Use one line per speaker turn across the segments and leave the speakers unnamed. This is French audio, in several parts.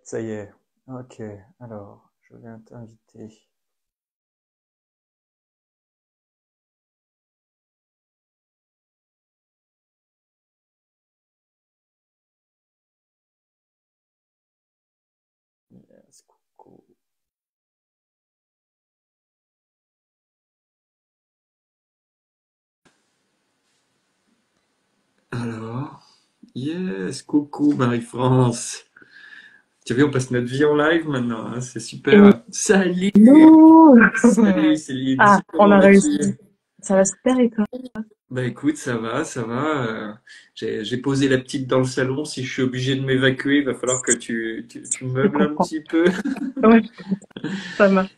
Ça y est. Ok. Alors, je viens t'inviter. Yes, coucou. Alors, yes, coucou Marie-France. Tu as vu, on passe notre vie en live maintenant, hein, c'est super. Salut!
Hello!
Salut Céline,
Ah, on
comment
a réussi.
vas-tu?
Ça va super et toi?
Bah écoute, ça va, ça va. J'ai posé la petite dans le salon. Si je suis obligé de m'évacuer, il va falloir que tu me
Je
meubles un
comprends.
petit peu.
Ouais, ça marche.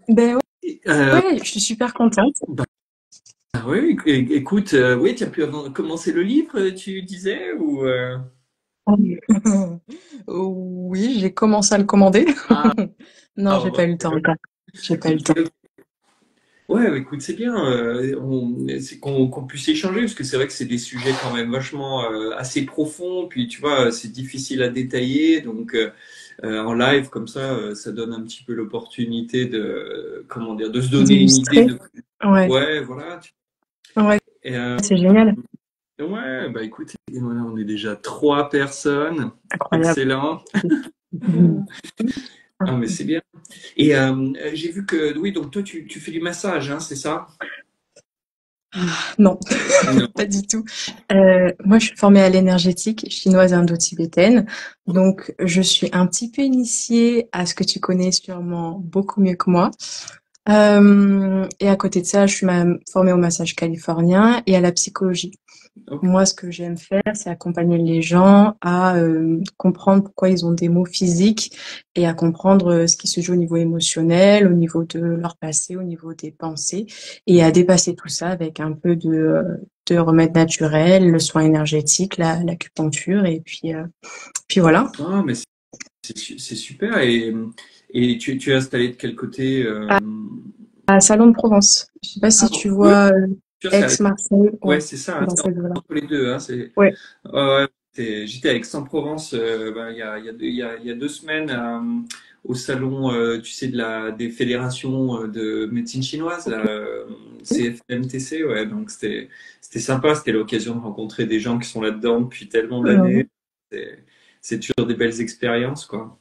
Ben ouais,
Euh,
ouais, je suis super contente.
bah oui, écoute, oui, tu as pu commencer le livre, tu disais, ou
Oui, j'ai commencé à le commander.
Ah,
Non, j'ai pas eu le temps encore. J'ai pas eu le temps.
ok. Ouais, bah, écoute, c'est bien, c'est qu'on puisse échanger, parce que c'est vrai que c'est des sujets quand même vachement assez profonds, puis tu vois, c'est difficile à détailler, donc en live comme ça donne un petit peu l'opportunité de, comment dire, de se donner une idée
D'illustrer.
de,
Ouais,
ouais, voilà.
ouais,
Et,
c'est génial.
ouais, bah écoute, voilà, on est déjà 3 personnes,
Incroyable.
excellent. Ah mais c'est bien. Et j'ai vu que, oui, donc toi tu fais du massage, hein, c'est ça?
Non,
Non.
pas du tout. Moi, je suis formée à l'énergétique chinoise indo-tibétaine, donc je suis un petit peu initiée à ce que tu connais sûrement beaucoup mieux que moi. Et à côté de ça, je suis formée au massage californien et à la psychologie.
Ok.
Moi, ce que j'aime faire, c'est accompagner les gens à comprendre pourquoi ils ont des maux physiques et à comprendre ce qui se joue au niveau émotionnel, au niveau de leur passé, au niveau des pensées, et à dépasser tout ça avec un peu de remèdes naturels, le soin énergétique, l'acupuncture, et puis voilà.
Ah mais c'est super. Et tu es installé de quel côté
À Salon de Provence. Je sais pas si
Ah,
tu
ouais,
vois
tu vois,
Aix-Marseille,
ouais,
ouais,
c'est ça, hein,
dans
c'est
cette zone-là.
entre les deux. Hein,
Ouais.
ouais, ouais, j'étais à Aix-en-Provence ben, il y a 2 semaines au salon, tu sais, des fédérations de médecine chinoise, là, CFMTC, ouais, donc c'était sympa, c'était l'occasion de rencontrer des gens qui sont là-dedans depuis tellement d'années.
Ouais.
C'est c'est toujours des belles expériences, quoi.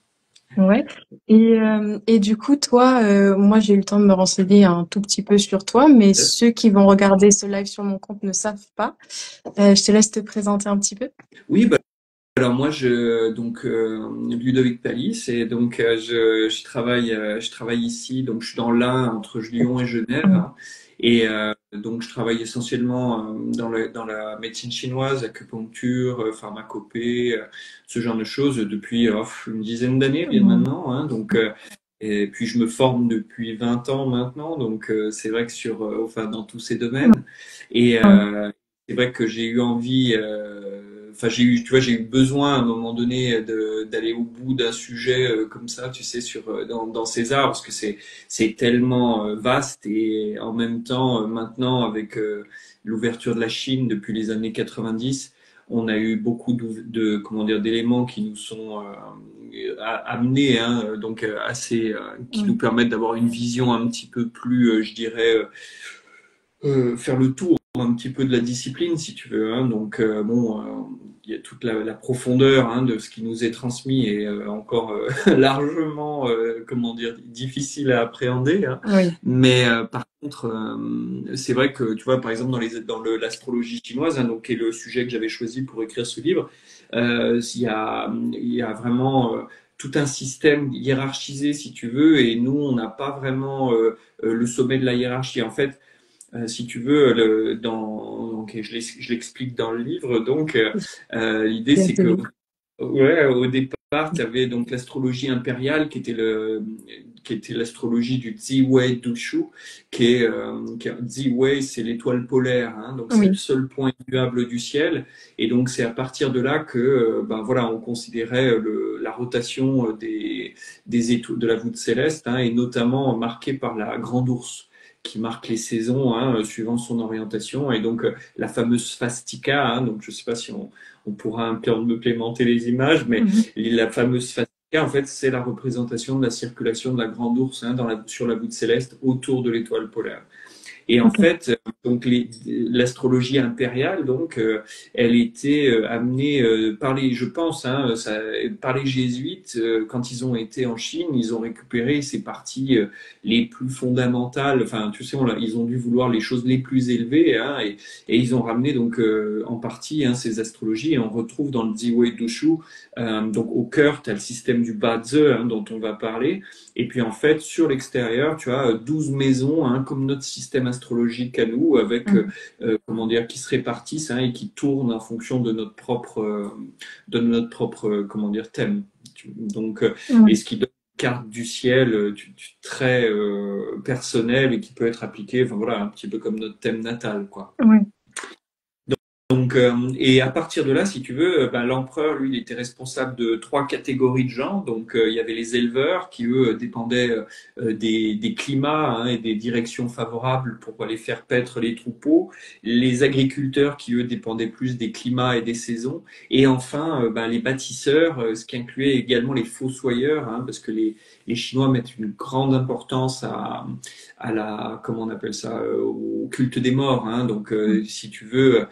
Ouais. Et du coup, toi, moi, j'ai eu le temps de me renseigner un tout petit peu sur toi, mais ceux qui vont regarder ce live sur mon compte ne savent pas. Je te laisse te présenter un petit peu.
Oui, bah, alors moi, Ludovic Palis, et donc je travaille ici, donc je suis dans l'Ain entre Lyon et Genève,
Mm.
hein. Et donc je travaille essentiellement dans la médecine chinoise, acupuncture, pharmacopée, ce genre de choses depuis une dizaine d'années bien
Mm.
maintenant, hein. Donc et puis je me forme depuis 20 ans maintenant, donc c'est vrai que enfin dans tous ces domaines. Et c'est vrai que j'ai eu envie, enfin tu vois, j'ai eu besoin à un moment donné d'aller au bout d'un sujet comme ça, tu sais, dans ces arts, parce que c'est tellement vaste et en même temps maintenant avec l'ouverture de la Chine depuis les années 90, on a eu beaucoup comment dire, d'éléments qui nous sont amenés, hein, donc assez, qui nous
Mm.
permettent d'avoir une vision un petit peu plus, je dirais. Faire le tour un petit peu de la discipline, si tu veux, hein. Donc, bon, il y a toute la profondeur hein, de ce qui nous est transmis et encore largement, comment dire, difficile à appréhender, hein.
Oui.
Mais par contre, c'est vrai que, tu vois, par exemple, l'astrologie chinoise, hein, donc, qui est le sujet que j'avais choisi pour écrire ce livre, il y a vraiment tout un système hiérarchisé, si tu veux, et nous, on n'a pas vraiment le sommet de la hiérarchie. En fait, si tu veux, donc, et je l'explique dans le livre. Donc, l'idée,
Bien
c'est que,
sûr.
ouais, au départ, tu avais donc l'astrologie impériale qui était l'astrologie du Ziwei Dushu, Ziwei, c'est l'étoile polaire, hein, donc c'est le
Oui.
seul point immuable du ciel. Et donc, c'est à partir de là que, ben voilà, on considérait la rotation des étoiles de la voûte céleste, hein, et notamment marquée par la grande ours qui marque les saisons hein, suivant son orientation. Et donc la fameuse swastika, hein, donc je ne sais pas si on pourra implémenter les images, mais
Mhm.
la fameuse swastika, En fait, c'est la représentation de la circulation de la grande ours hein, sur la voûte céleste autour de l'étoile polaire. Et en
Ok.
fait, donc l'astrologie impériale, donc, elle était amenée par les, je pense, hein, par les jésuites quand ils ont été en Chine, ils ont récupéré ces parties les plus fondamentales. Enfin, tu sais, ils ont dû vouloir les choses les plus élevées, hein, et ils ont ramené donc en partie hein, ces astrologies. Et on retrouve dans le Ziwei Dushu, donc au cœur, tu as le système du Bazi hein, dont on va parler. Et puis en fait, sur l'extérieur, tu as 12 maisons, hein, comme notre système astrologique à nous, avec
Mhm.
comment dire, qui se répartissent hein, et qui tournent en fonction de notre propre comment dire thème. Donc, et
Ouais.
ce qui donne une carte du ciel très personnelle et qui peut être appliquée, enfin voilà, un petit peu comme notre thème natal, quoi.
Ouais.
Donc, et à partir de là, si tu veux, ben, l'empereur, lui, il était responsable de trois catégories de gens. Donc, il y avait les éleveurs qui, eux, dépendaient des climats hein, et des directions favorables pour aller faire paître les troupeaux. Les agriculteurs qui, eux, dépendaient plus des climats et des saisons. Et enfin, ben, les bâtisseurs, ce qui incluait également les fossoyeurs, hein, parce que les Chinois mettent une grande importance à la, comment on appelle ça, au culte des morts. Hein. Donc, si tu veux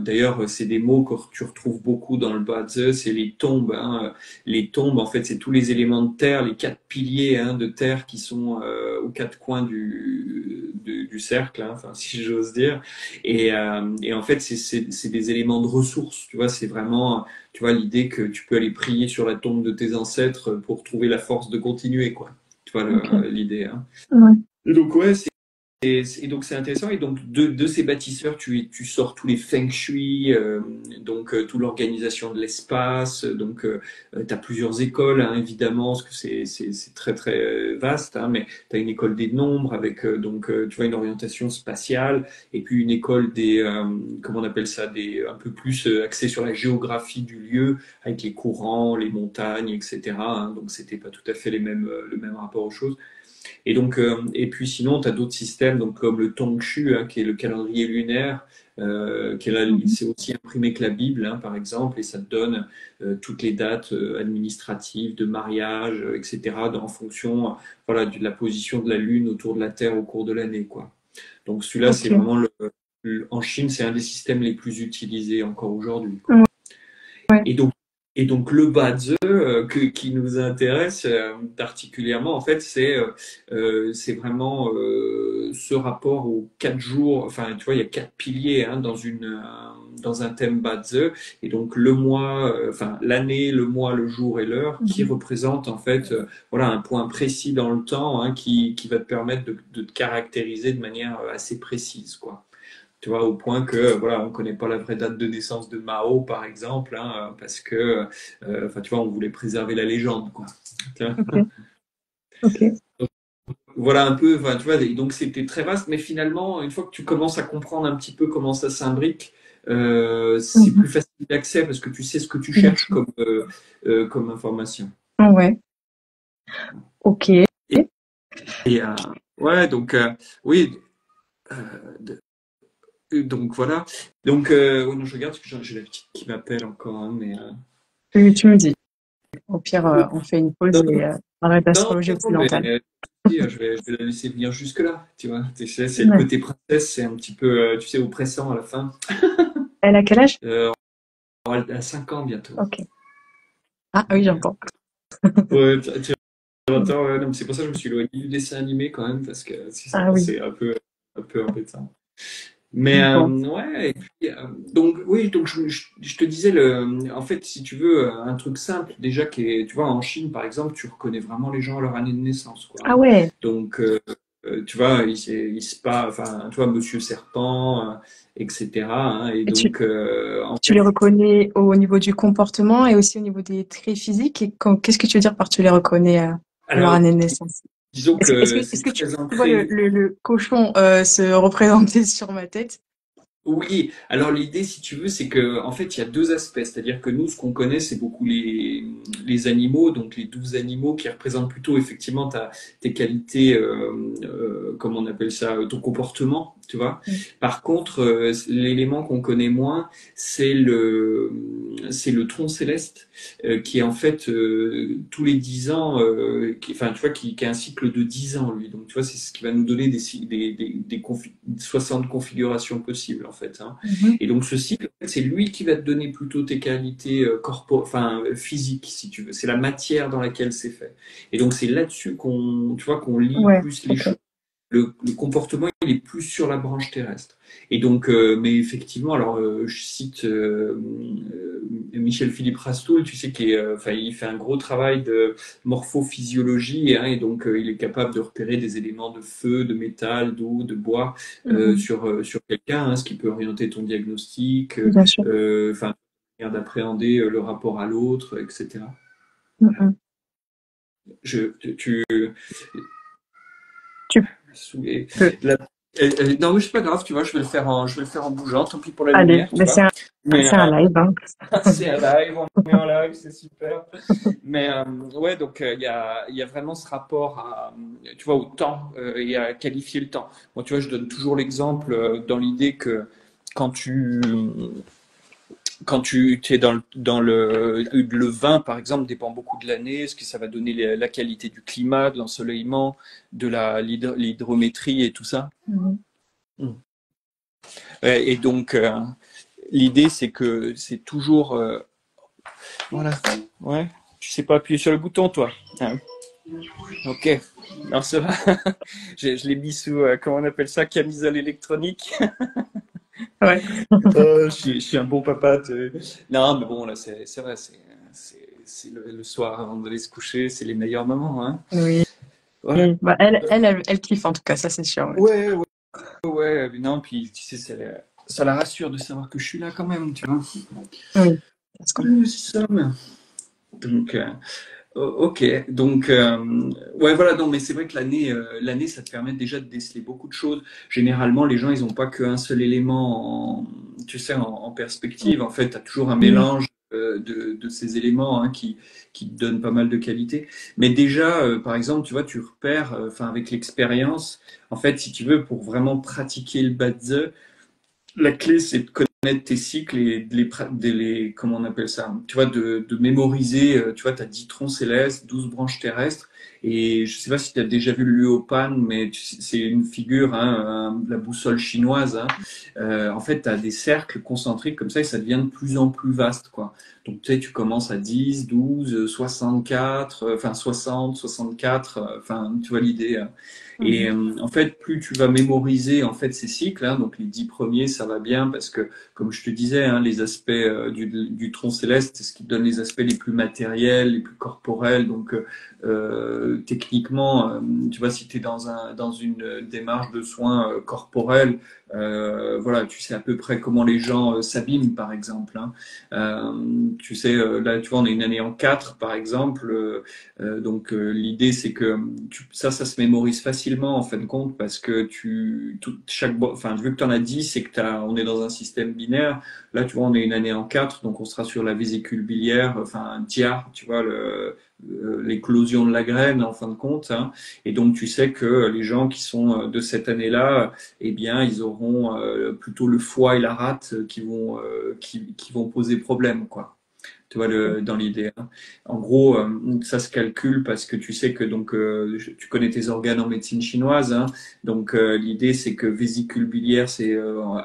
d'ailleurs, c'est des mots que tu retrouves beaucoup dans le Bazi, c'est les tombes. Hein. Les tombes, en fait, c'est tous les éléments de terre, les quatre piliers hein, de terre qui sont aux quatre coins du cercle, hein, enfin, si j'ose dire. Et en fait, c'est des éléments de ressources. Tu vois, c'est vraiment, tu vois, l'idée que tu peux aller prier sur la tombe de tes ancêtres pour trouver la force de continuer, quoi. Tu vois
Ok.
l'idée. Hein.
Ouais.
Et donc, ouais, et donc c'est intéressant. Et donc de ces bâtisseurs, tu sors tous les feng shui, donc toute l'organisation de l'espace. Donc tu as plusieurs écoles, hein, évidemment, parce que c'est très très vaste. Hein, mais tu as une école des nombres avec donc tu vois une orientation spatiale, et puis une école des comment on appelle ça, des un peu plus axée sur la géographie du lieu, avec les courants, les montagnes, etc. Hein, donc c'était pas tout à fait le même rapport aux choses. Et donc, et puis sinon, tu as d'autres systèmes, donc comme le Tongshu, hein, qui est le calendrier lunaire, qui est là,
Mhm.
c'est aussi imprimé que la Bible, hein, par exemple, et ça te donne toutes les dates administratives de mariage, etc., en fonction, voilà, de la position de la Lune autour de la Terre au cours de l'année, quoi. Donc celui-là, c'est
Ok.
vraiment en Chine, c'est un des systèmes les plus utilisés encore aujourd'hui, quoi.
Ouais. Ouais.
Et donc, et donc le Bazi qui nous intéresse particulièrement, en fait, c'est vraiment ce rapport aux 4 jours. Enfin, tu vois, il y a 4 piliers hein, dans un thème Bazi. Et donc le mois, enfin l'année, le mois, le jour et l'heure, qui
Mhm.
représentent en fait, voilà, un point précis dans le temps hein, qui va te permettre de te caractériser de manière assez précise, quoi. Tu vois, au point que voilà, on connaît pas la vraie date de naissance de Mao, par exemple, hein, parce que, enfin, tu vois, on voulait préserver la légende, quoi. Tu vois.
Ok. Ok.
Voilà un peu, enfin, tu vois, et donc c'était très vaste, mais finalement, une fois que tu commences à comprendre un petit peu comment ça s'imbrique, c'est
Mhm.
plus facile d'accès parce que tu sais ce que tu
Bien
cherches
sûr.
comme information.
Ouais. Ok.
Et, et, ouais, donc oui, euh, donc voilà. Donc ouais, non, je regarde parce que j'ai la petite qui m'appelle encore, hein, mais
Tu me dis. Au pire, on fait une pause et on arrête
non,
d'astrologie
non, mais
occidentale.
je vais la laisser venir jusque-là, tu vois. Tu sais, c'est le
Ouais.
côté princesse, c'est un petit peu, tu sais, oppressant à la fin.
Elle a quel âge?
Euh, elle a 5 ans bientôt.
Ok. Ah oui,
Donc,
j'entends.
ouais, tu entends, ouais, non, mais c'est pour ça que je me suis éloigné du dessin animé quand même, parce que
Ah oui.
c'est un peu de ça. Mais
Bon.
ouais, et puis, donc oui, donc je te disais, en fait, si tu veux, un truc simple, déjà, qui est, tu vois, en Chine, par exemple, tu reconnais vraiment les gens à leur année de naissance, quoi.
Ah
Hein.
ouais.
Donc, tu vois, il se passe, enfin, tu vois, Monsieur Serpent, etc. Hein, et
Et
donc, en
tu les
fait,
reconnais au niveau du comportement et aussi au niveau des traits physiques. Et qu'est-ce que tu veux dire par tu les reconnais à leur
alors,
année de naissance?
disons que
Est-ce
c'est
que
très
tu vois
ancré.
le cochon se représenter sur ma tête?
Oui, alors l'idée, si tu veux, c'est que en fait, il y a deux aspects. C'est-à-dire que nous, ce qu'on connaît, c'est beaucoup les animaux, donc les 12 animaux qui représentent plutôt effectivement tes qualités, comment on appelle ça, ton comportement. tu vois.
Mm.
Par contre, l'élément qu'on connaît moins, c'est le tronc céleste, qui est en fait tous les 10 ans, enfin, tu vois, qui a un cycle de 10 ans, lui. Donc, tu vois, c'est ce qui va nous donner 60 configurations possibles, en fait, hein.
Mhm.
Et donc, ce cycle, en fait, c'est lui qui va te donner plutôt tes qualités enfin, physiques, si tu veux. C'est la matière dans laquelle c'est fait. Et donc, c'est là-dessus tu vois, qu'on lit
Ouais,
plus les
ok.
choses. Le comportement, il est plus sur la branche terrestre. Et donc, mais effectivement, alors je cite Michel-Philippe Rastoul, tu sais, enfin, il fait un gros travail de morphophysiologie, hein, et donc il est capable de repérer des éléments de feu, de métal, d'eau, de bois
Mhm.
sur quelqu'un, hein, ce qui peut orienter ton diagnostic,
Bien sûr.
enfin, manière d'appréhender le rapport à l'autre, etc.
Mhm.
Je, tu,
Tu
Saoulé.
peux.
La- non, mais c'est pas grave, tu vois, je vais le faire en bougeant, tant pis pour la
Allez,
lumière, tu
mais
vois. Mais
c'est un live, hein.
c'est un live, on est en live, c'est super. Mais ouais, donc il y a vraiment ce rapport à, tu vois, au temps et à qualifier le temps. Moi, tu vois, je donne toujours l'exemple dans l'idée que quand tu quand tu es le vin, par exemple, dépend beaucoup de l'année, ce que ça va donner la qualité du climat, de l'ensoleillement, de l'hydrométrie et tout ça.
Mhm.
Mm. Et donc, l'idée, c'est que c'est toujours. Voilà. Ouais. Tu sais pas appuyer sur le bouton, toi. Hein. Ok. Non, ça va. Je l'ai mis sous, comment on appelle ça, camisole électronique.
Ouais.
Je suis un bon papa. Non, mais bon, là, c'est vrai, c'est le soir avant d'aller se coucher, c'est les meilleurs moments, hein.
Oui.
Voilà.
Bah, elle kiffe en tout cas, ça c'est sûr. Ouais.
Ouais, ouais, ouais. Mais non, puis tu sais, ça la rassure de savoir que je suis là quand même, tu vois.
Oui, ça se comprend.
C'est ça. Donc, ok, donc ouais voilà, non mais c'est vrai que l'année ça te permet déjà de déceler beaucoup de choses. Généralement les gens ils ont pas qu'un seul élément tu sais en perspective. En fait tu as toujours un
Oui.
mélange de ces éléments, hein, qui te donnent pas mal de qualités. Mais déjà par exemple tu vois tu repères enfin avec l'expérience en fait si tu veux pour vraiment pratiquer le Badze, la clé, c'est de connaître tes cycles et comment on appelle ça, tu vois, de mémoriser, tu vois, tu as 10 troncs célestes, 12 branches terrestres, et je sais pas si tu as déjà vu le Luopan, mais c'est une figure, hein, la boussole chinoise, hein. En fait, tu as des cercles concentriques comme ça, et ça devient de plus en plus vaste, quoi. Donc, tu sais, tu commences à 10, 12, 64, enfin 60, 64, enfin, tu vois l'idée, hein. Et
Mhm.
en fait, plus tu vas mémoriser en fait ces cycles, hein, donc les 10 premiers, ça va bien parce que, comme je te disais, hein, les aspects du tronc céleste, c'est ce qui te donne les aspects les plus matériels, les plus corporels. Donc, techniquement, tu vois, si tu es dans une démarche de soins corporels, voilà, tu sais à peu près comment les gens s'abîment, par exemple, hein. Tu sais, là, tu vois, on a une année en 4, par exemple. Donc l'idée c'est que ça se mémorise facilement en fin de compte parce que enfin vu que tu en as 10 et que on est dans un système binaire, là tu vois on est une année en 4 donc on sera sur la vésicule biliaire, enfin un tiers, tu vois l'éclosion de la graine en fin de compte, hein. Et donc tu sais que les gens qui sont de cette année-là, eh bien ils auront plutôt le foie et la rate qui vont poser problème, quoi. Tu vois, dans l'idée, hein. En gros, ça se calcule parce que tu sais que donc tu connais tes organes en médecine chinoise, hein. Donc l'idée c'est que vésicule biliaire c'est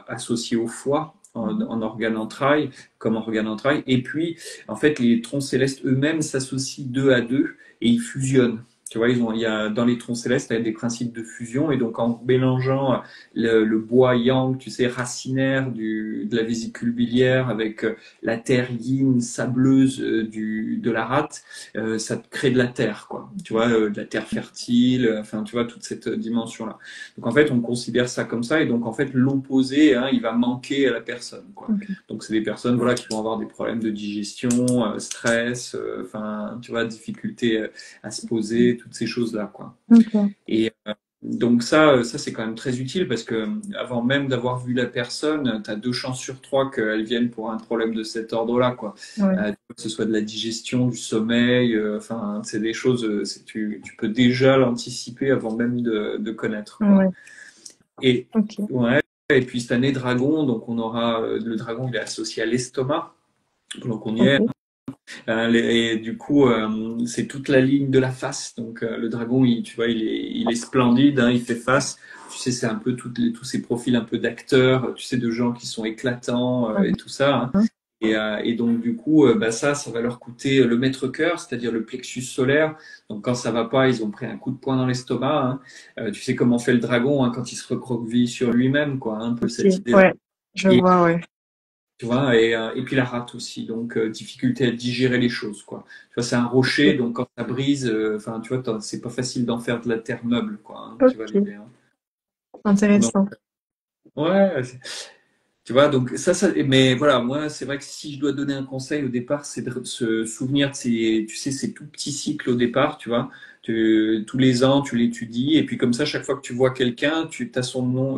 associé au foie en organe entraille, comme organe entraille. Et puis en fait les troncs célestes eux-mêmes s'associent deux à deux et ils fusionnent. Tu vois, il y a dans les troncs célestes il y a des principes de fusion et donc en mélangeant le bois yang, tu sais, racinaire de la vésicule biliaire avec la terre yin sableuse de la rate, ça te crée de la terre, quoi. Tu vois, de la terre fertile, enfin, tu vois, toute cette dimension-là. Donc, en fait, on considère ça comme ça, et donc, en fait, l'opposé, hein, il va manquer à la personne, quoi.
Ok.
Donc, c'est des personnes, voilà, qui vont avoir des problèmes de digestion, stress, enfin, tu vois, difficulté à se poser, toutes ces choses-là, quoi.
Ok.
Et donc ça c'est quand même très utile parce que avant même d'avoir vu la personne, tu as 2 chances sur 3 qu'elle vienne pour un problème de cet ordre-là, quoi.
Ouais.
Que ce soit de la digestion, du sommeil, enfin c'est des choses, tu peux déjà l'anticiper avant même de connaître, quoi.
Ouais.
Et,
Ok,
ouais, et puis cette année, dragon, donc on aura, le dragon, il est associé à l'estomac, donc on y est.
ok,
Et du coup, c'est toute la ligne de la face. Donc le dragon, tu vois, il est splendide, hein, il fait face. Tu sais, c'est un peu tous ces profils un peu d'acteurs, tu sais, de gens qui sont éclatants et tout ça, hein.
mhm,
Et donc du coup, bah ça va leur coûter le mètre cœur, c'est-à-dire le plexus solaire. Donc quand ça va pas, ils ont pris un coup de poing dans l'estomac, hein. Tu sais comment fait le dragon, hein, quand il se recroqueville sur lui-même, quoi, hein, un peu cette
ok,
idée-là.
ouais, je vois, ouais.
Tu vois, et puis la rate aussi, donc difficulté à digérer les choses, quoi. Tu vois, c'est un rocher,
Ok,
donc quand ça brise, enfin, tu vois, c'est pas facile d'en faire de la terre meuble, quoi, hein, tu vois
ok,
l'idée, hein. Donc,
intéressant.
ouais, tu vois, donc mais voilà, moi, c'est vrai que si je dois donner un conseil au départ, c'est de se souvenir de ces, tu sais, ces tout petits cycles au départ, tu vois. Tous les ans, tu l'étudies, et puis comme ça, chaque fois que tu vois quelqu'un, tu as son nom,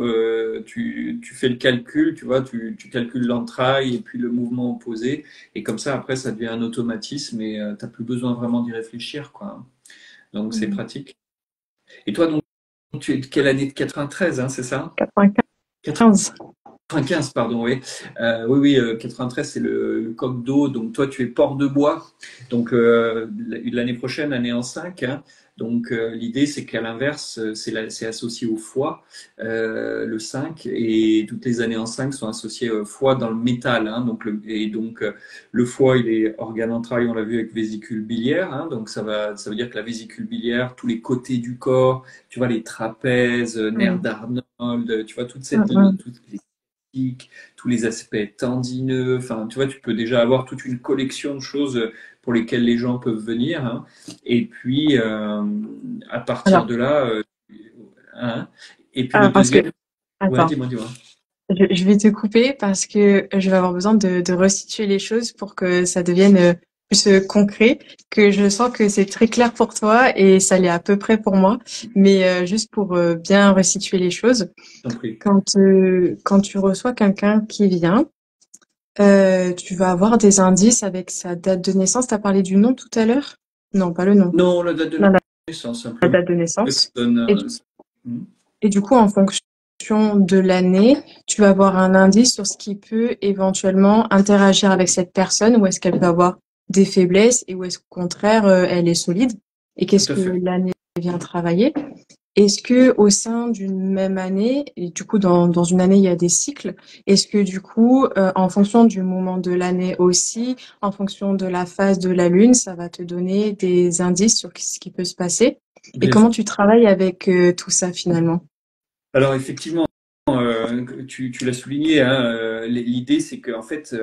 tu fais le calcul, tu vois, tu calcules l'entraille et puis le mouvement opposé, et comme ça, après, ça devient un automatisme et t'as plus besoin vraiment d'y réfléchir, quoi. Donc, c'est
Mhm.
pratique. Et toi, donc, tu es de quelle année? De 93, hein, c'est ça?
95.
95, pardon, oui. Oui, oui, 93, c'est le coq d'eau. Donc, toi, tu es port de bois. Donc, l'année prochaine, année en 5, hein. Donc, l'idée, c'est qu'à l'inverse, c'est associé au foie, le 5. Et toutes les années en 5 sont associées au foie dans le métal, hein. Donc, le foie, il est organe entraille, on l'a vu avec vésicule biliaire, hein. Donc, ça veut dire que la vésicule biliaire, tous les côtés du corps, tu vois, les trapèzes, nerfs
Mhm.
d'Arnold, tu vois,
Mhm.
toutes les tous les aspects tendineux. Enfin, tu vois, tu peux déjà avoir toute une collection de choses pour lesquelles les gens peuvent venir, hein. Et puis, à partir
Alors,
de là, hein. Et puis le
alors, parce que,
deuxième, ouais,
attends,
dis-moi.
je vais te couper parce que je vais avoir besoin de resituer les choses pour que ça devienne plus concret, que je sens que c'est très clair pour toi et ça l'est à peu près pour moi, mais juste pour bien resituer les choses.
Je t'en prie.
Quand tu reçois quelqu'un qui vient, tu vas avoir des indices avec sa date de naissance. Tu as parlé du nom tout à l'heure? Non, pas le nom.
Non, la date de
Non,
naissance,
la
simplement.
date de
Ça
naissance.
donne,
Et, et du coup, en fonction de l'année, tu vas avoir un indice sur ce qui peut éventuellement interagir avec cette personne, où est-ce qu'elle peut avoir des faiblesses et où est-ce qu'au contraire, elle est solide et
tout
qu'est-ce
à
que
fait.
l'année vient travailler. Est-ce que au sein d'une même année, et du coup dans une année il y a des cycles, est-ce que du coup en fonction du moment de l'année aussi, en fonction de la phase de la lune, ça va te donner des indices sur ce qui peut se passer et
Bien
comment
sûr.
tu travailles avec tout ça finalement?
Alors effectivement, tu l'as souligné, hein, l'idée c'est que en fait,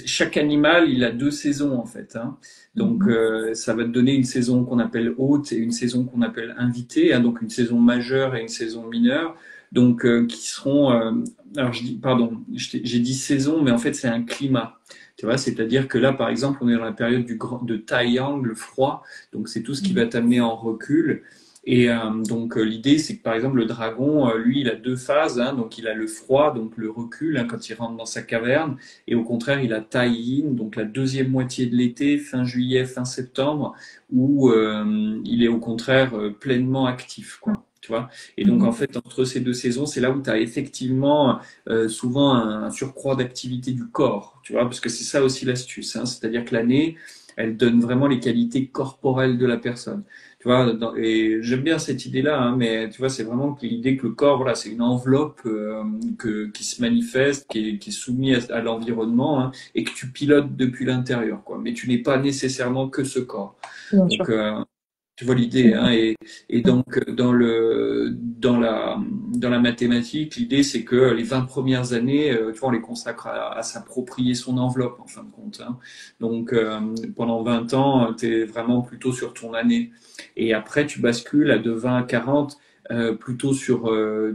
chaque animal il a deux saisons en fait, hein. Donc
Mhm.
ça va te donner une saison qu'on appelle haute et une saison qu'on appelle invitée, hein, donc une saison majeure et une saison mineure, donc qui seront, alors je dis pardon, j'ai dit saison, mais en fait c'est un climat. Tu vois, c'est-à-dire que là, par exemple, on est dans la période de taillang, le froid, donc c'est tout ce qui va t'amener en recul. Et donc l'idée, c'est que par exemple le dragon, lui, il a deux phases, hein. Donc il a le froid, donc le recul, hein, quand il rentre dans sa caverne, et au contraire, il a Tai-yin, donc la deuxième moitié de l'été, fin juillet, fin septembre, où il est au contraire pleinement actif, quoi. Tu vois? Et donc en
Mhm.
fait, entre ces deux saisons, c'est là où tu as effectivement souvent un surcroît d'activité du corps, tu vois, parce que c'est ça aussi l'astuce, hein. C'est-à-dire que l'année, elle donne vraiment les qualités corporelles de la personne. Tu vois, et j'aime bien cette idée-là, hein, mais tu vois, c'est vraiment l'idée que le corps, voilà, c'est une enveloppe qui se manifeste, qui est soumise à l'environnement, hein, et que tu pilotes depuis l'intérieur, quoi. Mais tu n'es pas nécessairement que ce corps.
Bien sûr.
Donc, tu vois l'idée, hein, et donc dans la mathématique, l'idée c'est que les 20 premières années, tu vois, on les consacre à s'approprier son enveloppe en fin de compte, hein. Donc pendant 20 ans, tu es vraiment plutôt sur ton année. Et après, tu bascules de 20 à 40 plutôt sur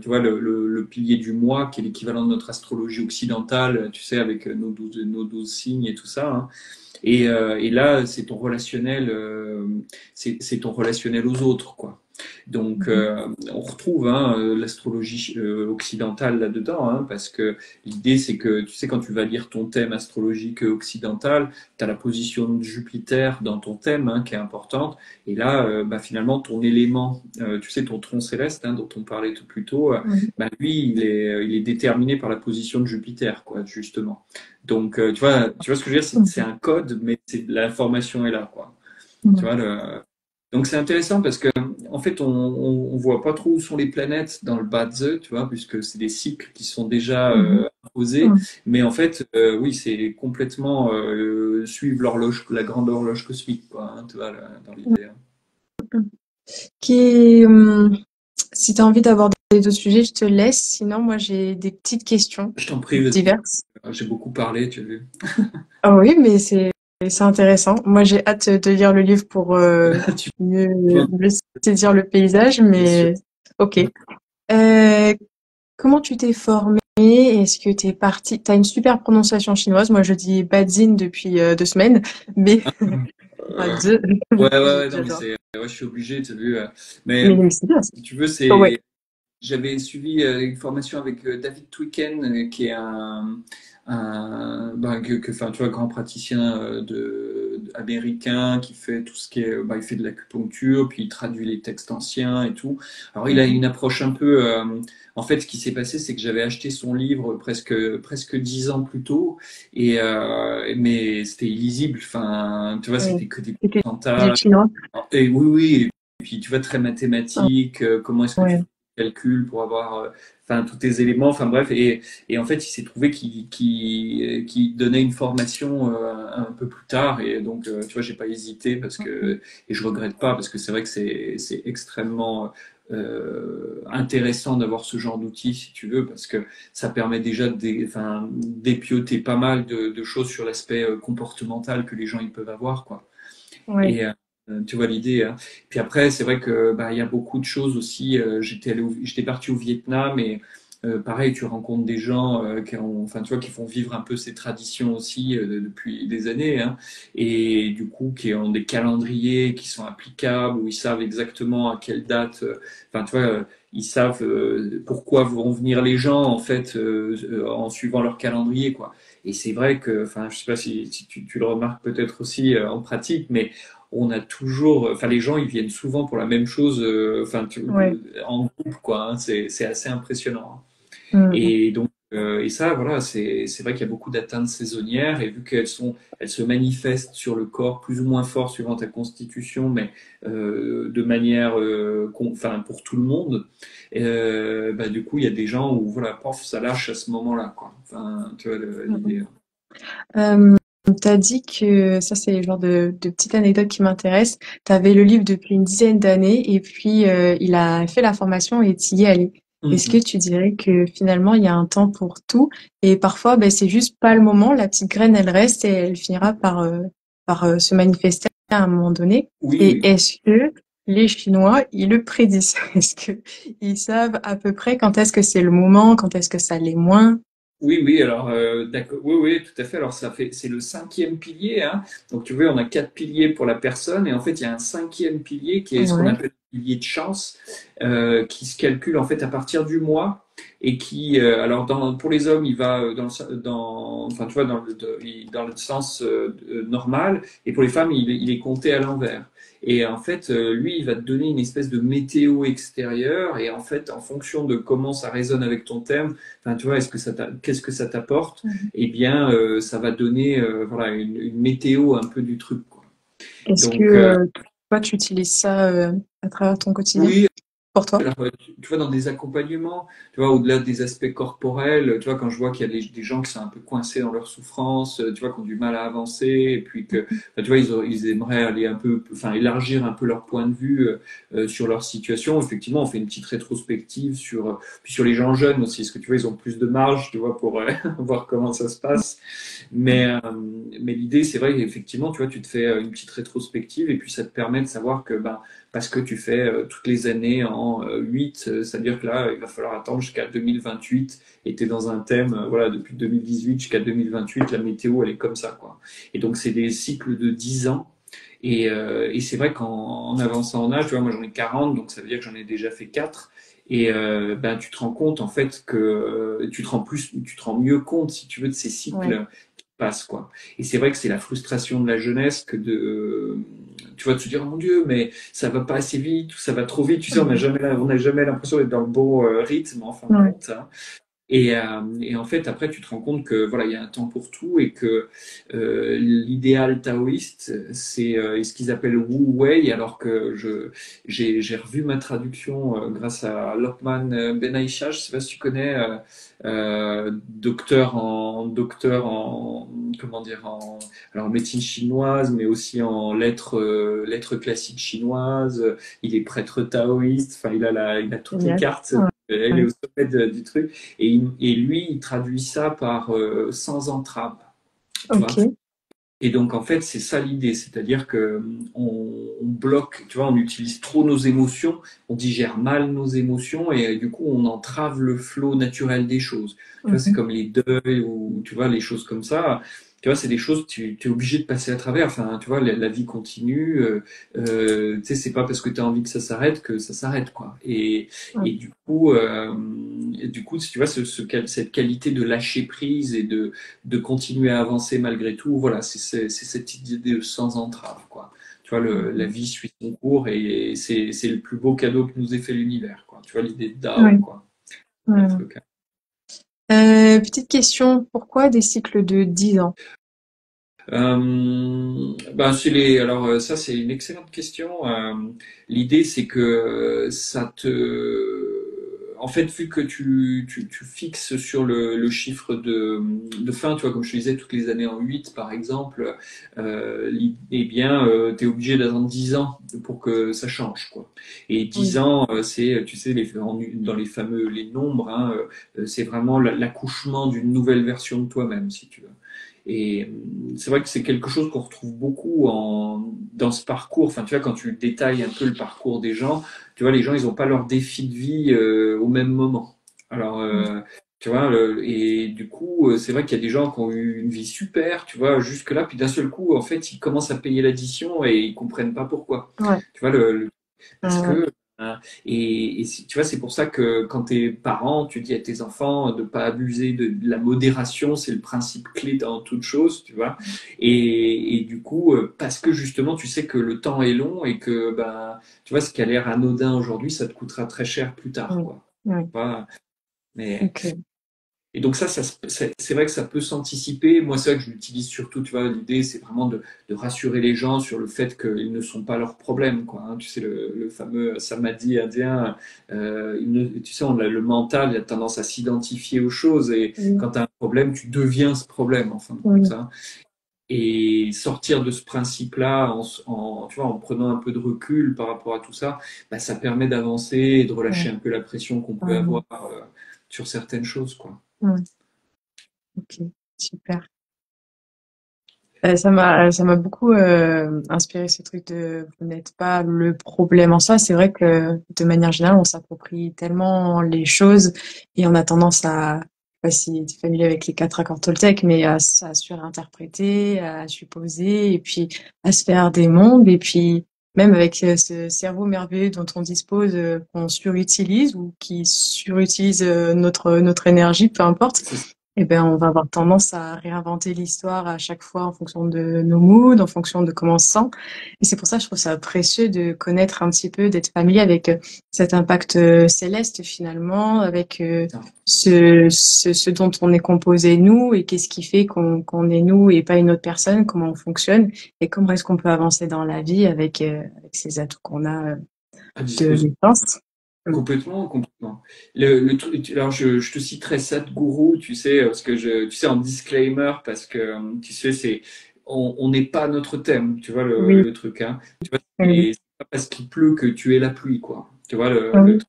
tu vois, le pilier du mois, qui est l'équivalent de notre astrologie occidentale, tu sais, avec nos 12 signes et tout ça, hein. Et là, c'est ton relationnel aux autres, quoi. Donc,
Mhm.
on retrouve l'astrologie occidentale là-dedans, parce que l'idée, c'est que, tu sais, quand tu vas lire ton thème astrologique occidental, tu as la position de Jupiter dans ton thème, qui est importante. Et là, finalement, ton élément, tu sais, ton tronc céleste, dont on parlait tout plus tôt,
Mhm.
lui, il est déterminé par la position de Jupiter, quoi, justement. Donc, tu vois ce que je veux dire, c'est un code, mais l'information est là, quoi. Tu
Mhm.
vois, donc c'est intéressant parce que en fait on voit pas trop où sont les planètes dans le Badze, tu vois, puisque c'est des cycles qui sont déjà
Mhm.
imposés.
Mhm.
Mais en fait, oui, c'est complètement suivre l'horloge, la grande horloge cosmique, quoi, tu vois, dans l'idée.
Mhm. Qui, si tu as envie d'aborder d'autres sujets, je te laisse. Sinon, moi, j'ai des petites questions
Je t'en prie, vas-y.
diverses.
J'ai beaucoup parlé, tu as vu.
Ah oui, mais c'est intéressant. Moi, j'ai hâte de lire le livre pour
Tu
mieux,
vois,
mieux saisir le paysage,
bien sûr.
mais ok. Euh, Comment tu t'es formé? Est-ce que t'es parti? T'as une super prononciation chinoise. Moi, je dis Badzin depuis 2 semaines, mais à
Euh,
deux,
ouais, non, mais
j'adore.
je suis obligé, tu as vu. Mais
Mais c'est bien.
si tu veux,
Oh, ouais.
j'avais suivi une formation avec David Twiken, qui est enfin, tu vois, grand praticien américain qui fait tout ce qui est, il fait de l'acupuncture, puis il traduit les textes anciens et tout. Alors, il a
Mhm.
une approche un peu, en fait, ce qui s'est passé, c'est que j'avais acheté son livre presque 10 ans plus tôt, mais c'était illisible. Enfin, tu vois,
Oui.
c'était que des
C'était du
pourcentages.
chinois.
Et oui, oui. Et puis, tu vois, très
Ah,
mathématique. Comment est-ce que tu
ouais.
fais le calcul pour avoir, enfin, tous tes éléments. Enfin, bref. Et en fait, il s'est trouvé qu'il donnait une formation un peu plus tard. Et donc, tu vois, j'ai pas hésité et je regrette pas parce que c'est vrai que c'est extrêmement intéressant d'avoir ce genre d'outil, si tu veux, parce que ça permet déjà enfin, d'épioter pas mal de choses sur l'aspect comportemental que les gens ils peuvent avoir, quoi.
Ouais.
Et tu vois l'idée, hein. Puis après, c'est vrai que il y a beaucoup de choses aussi. J'étais parti au Vietnam et pareil, tu rencontres des gens enfin, tu vois, qui font vivre un peu ces traditions aussi depuis des années, et du coup, qui ont des calendriers qui sont applicables, où ils savent exactement à quelle date. Enfin, tu vois, ils savent pourquoi vont venir les gens en fait en suivant leur calendrier, quoi. Et c'est vrai que, enfin, je sais pas si tu le remarques peut-être aussi en pratique, mais on a toujours, enfin les gens ils viennent souvent pour la même chose,
Ouais.
en groupe quoi, c'est assez impressionnant, hein.
Mhm.
Et donc et ça voilà c'est vrai qu'il y a beaucoup d'atteintes saisonnières et vu elles se manifestent sur le corps plus ou moins fort suivant ta constitution, mais de manière enfin pour tout le monde, du coup il y a des gens où voilà pof ça lâche à ce moment-là quoi. Enfin tu vois l'idée.
Mhm. Euh, T'as dit que ça, c'est le genre de petite anecdote qui m'intéresse. T'avais le livre depuis une dizaine d'années et puis il a fait la formation et t'y es allé. Est-ce que
Mhm.
tu dirais que finalement, il y a un temps pour tout et parfois, ben, c'est juste pas le moment. La petite graine, elle reste et elle finira par se manifester à un moment donné.
Oui
Et
oui.
est-ce que les Chinois, ils le prédisent? Est-ce que ils savent à peu près quand est-ce que c'est le moment, quand est-ce que ça l'est moins?
Oui, oui, alors d'accord, oui, oui, tout à fait. Alors c'est le cinquième pilier, hein. Donc tu vois, on a quatre piliers pour la personne, et en fait il y a un cinquième pilier qui est ce qu'on
Ouais.
appelle le pilier de chance, qui se calcule en fait à partir du mois et qui, alors pour les hommes, il va enfin tu vois, dans le sens normal, et pour les femmes, il est compté à l'envers. Et en fait, lui, il va te donner une espèce de météo extérieure, et en fait, en fonction de comment ça résonne avec ton thème. Enfin, tu vois, qu'est-ce que ça t'apporte? Eh bien, ça va donner voilà une météo un peu du truc, quoi.
Est-ce que
Donc
toi, tu utilises ça à travers ton quotidien
oui,
pour toi?
alors, tu vois, dans des accompagnements, tu vois, au-delà des aspects corporels, tu vois, quand je vois qu'il y a des gens qui sont un peu coincés dans leur souffrance, tu vois, qui ont du mal à avancer, et puis que, enfin, tu vois, ils aimeraient aller un peu, enfin, élargir un peu leur point de vue sur leur situation. Effectivement, on fait une petite rétrospective puis sur les gens jeunes aussi, parce que tu vois, ils ont plus de marge, tu vois, pour voir comment ça se passe. Mais, euh, mais l'idée, c'est vrai, effectivement, tu vois, tu te fais une petite rétrospective et puis ça te permet de savoir que, ben, parce que tu fais toutes les années en 8, c'est-à-dire que là, il va falloir attendre jusqu'à 2028 et tu es dans un thème, voilà, depuis 2018 jusqu'à 2028, la météo, elle est comme ça, quoi. Et donc, c'est des cycles de 10 ans. Et c'est vrai qu'en avançant en âge, tu vois, moi j'en ai 40, donc ça veut dire que j'en ai déjà fait 4. Et ben, tu te rends compte en fait que tu te rends mieux compte, si tu veux, de ces
Ouais.
cycles qui passent, quoi. Et c'est vrai que c'est la frustration de la jeunesse que tu vois, de se dire, oh mon Dieu, mais ça va pas assez vite, ou ça va trop vite. Tu sais,
Mhm.
on n'a jamais l'impression d'être dans le bon rythme, en fin de
Ouais.
compte, hein. Et en fait, après, tu te rends compte que voilà, il y a un temps pour tout et que l'idéal taoïste, c'est ce qu'ils appellent Wu Wei, alors que j'ai revu ma traduction grâce à Lokman Ben Aisha, je sais pas si tu connais, docteur en comment dire en alors médecine chinoise, mais aussi en lettres classiques chinoises. Il est prêtre taoïste, enfin il a toutes les
Génial.
cartes.
Ouais.
Il est
Ouais.
au sommet du truc. Et lui, il traduit ça par sans entrave, tu vois.
Ok.
Et donc, en fait, c'est ça l'idée. C'est-à-dire que on bloque, tu vois, on utilise trop nos émotions, on digère mal nos émotions et du coup, on entrave le flot naturel des choses. Tu vois, c'est
Mhm.
comme les deuils ou, tu vois, les choses comme ça. Tu vois, c'est des choses, tu es obligé de passer à travers. Enfin, tu vois, la vie continue. Tu sais, c'est pas parce que tu as envie que ça s'arrête que ça s'arrête, quoi.
Ouais.
Et du coup, tu vois, cette qualité de lâcher prise et de continuer à avancer malgré tout. Voilà, c'est cette idée de sans entrave, quoi. Tu vois, la
Mhm.
vie suit son cours et c'est le plus beau cadeau que nous ait fait l'univers, quoi. Tu vois, l'idée de Dao,
Ouais.
quoi. Un
Ouais.
truc.
Petite question, pourquoi des cycles de 10 ans?
Alors ça c'est une excellente question. L'idée c'est que en fait vu que tu fixes sur le chiffre de fin, tu vois comme je te disais toutes les années en 8 par exemple, eh bien t'es obligé d'attendre 10 ans pour que ça change quoi. Et 10
Oui.
ans c'est tu sais dans les fameux les nombres hein, c'est vraiment l'accouchement d'une nouvelle version de toi-même si tu veux. Et c'est vrai que c'est quelque chose qu'on retrouve beaucoup dans ce parcours. Enfin, tu vois, quand tu détailles un peu le parcours des gens, tu vois, les gens, ils n'ont pas leur défi de vie au même moment. Alors, tu vois, et du coup, c'est vrai qu'il y a des gens qui ont eu une vie super, tu vois, jusque-là, puis d'un seul coup, en fait, ils commencent à payer l'addition et ils comprennent pas pourquoi.
Ouais.
Tu vois, parce
Ouais.
que tu vois, c'est pour ça que quand t'es parent, tu dis à tes enfants de pas abuser de la modération, c'est le principe clé dans toute chose, tu vois. Et du coup, parce que justement, tu sais que le temps est long et que, ben, tu vois, ce qui a l'air anodin aujourd'hui, ça te coûtera très cher plus tard,
Oui.
quoi.
Oui.
Tu vois. Mais
Ok.
et donc c'est vrai que ça peut s'anticiper. Moi, c'est vrai que je l'utilise surtout, tu vois, l'idée, c'est vraiment de rassurer les gens sur le fait qu'ils ne sont pas leurs problèmes, quoi, hein. Tu sais, le fameux samadhi indien, tu sais, le mental, il a tendance à s'identifier aux choses et
Oui.
quand tu as un problème, tu deviens ce problème, en fin de compte,
Oui.
hein. Et sortir de ce principe-là, tu vois, en prenant un peu de recul par rapport à tout ça, bah, ça permet d'avancer et de relâcher
Ouais.
un peu la pression qu'on peut
Carrément.
avoir sur certaines choses, quoi.
Ouais. Ok. Super. Ça m'a beaucoup inspiré ce truc de vous n'êtes pas le problème en soi. C'est vrai que de manière générale, on s'approprie tellement les choses et on a tendance à, je sais pas si tu es familier avec les quatre accords Toltec, mais à surinterpréter, à supposer et puis à se faire des mondes et puis même avec ce cerveau merveilleux dont on dispose, qu'on surutilise ou qui surutilise notre énergie, peu importe. Eh ben, on va avoir tendance à réinventer l'histoire à chaque fois en fonction de nos moods, en fonction de comment on se sent. Et c'est pour ça que je trouve ça précieux de connaître un petit peu, d'être familier avec cet impact céleste finalement, avec ce dont on est composé nous et qu'est-ce qui fait qu'on est nous et pas une autre personne, comment on fonctionne et comment est-ce qu'on peut avancer dans la vie avec ces atouts qu'on a
À
de
disposition.
naissance. Mm.
Complètement, complètement. Alors je te citerai Sadhguru, tu sais, parce que tu sais, en disclaimer, parce que tu sais, on n'est pas notre thème, tu vois,
Oui,
le truc, hein.
oui,
Et c'est pas parce qu'il pleut que tu es la pluie, quoi. Tu vois, le
oui,
truc.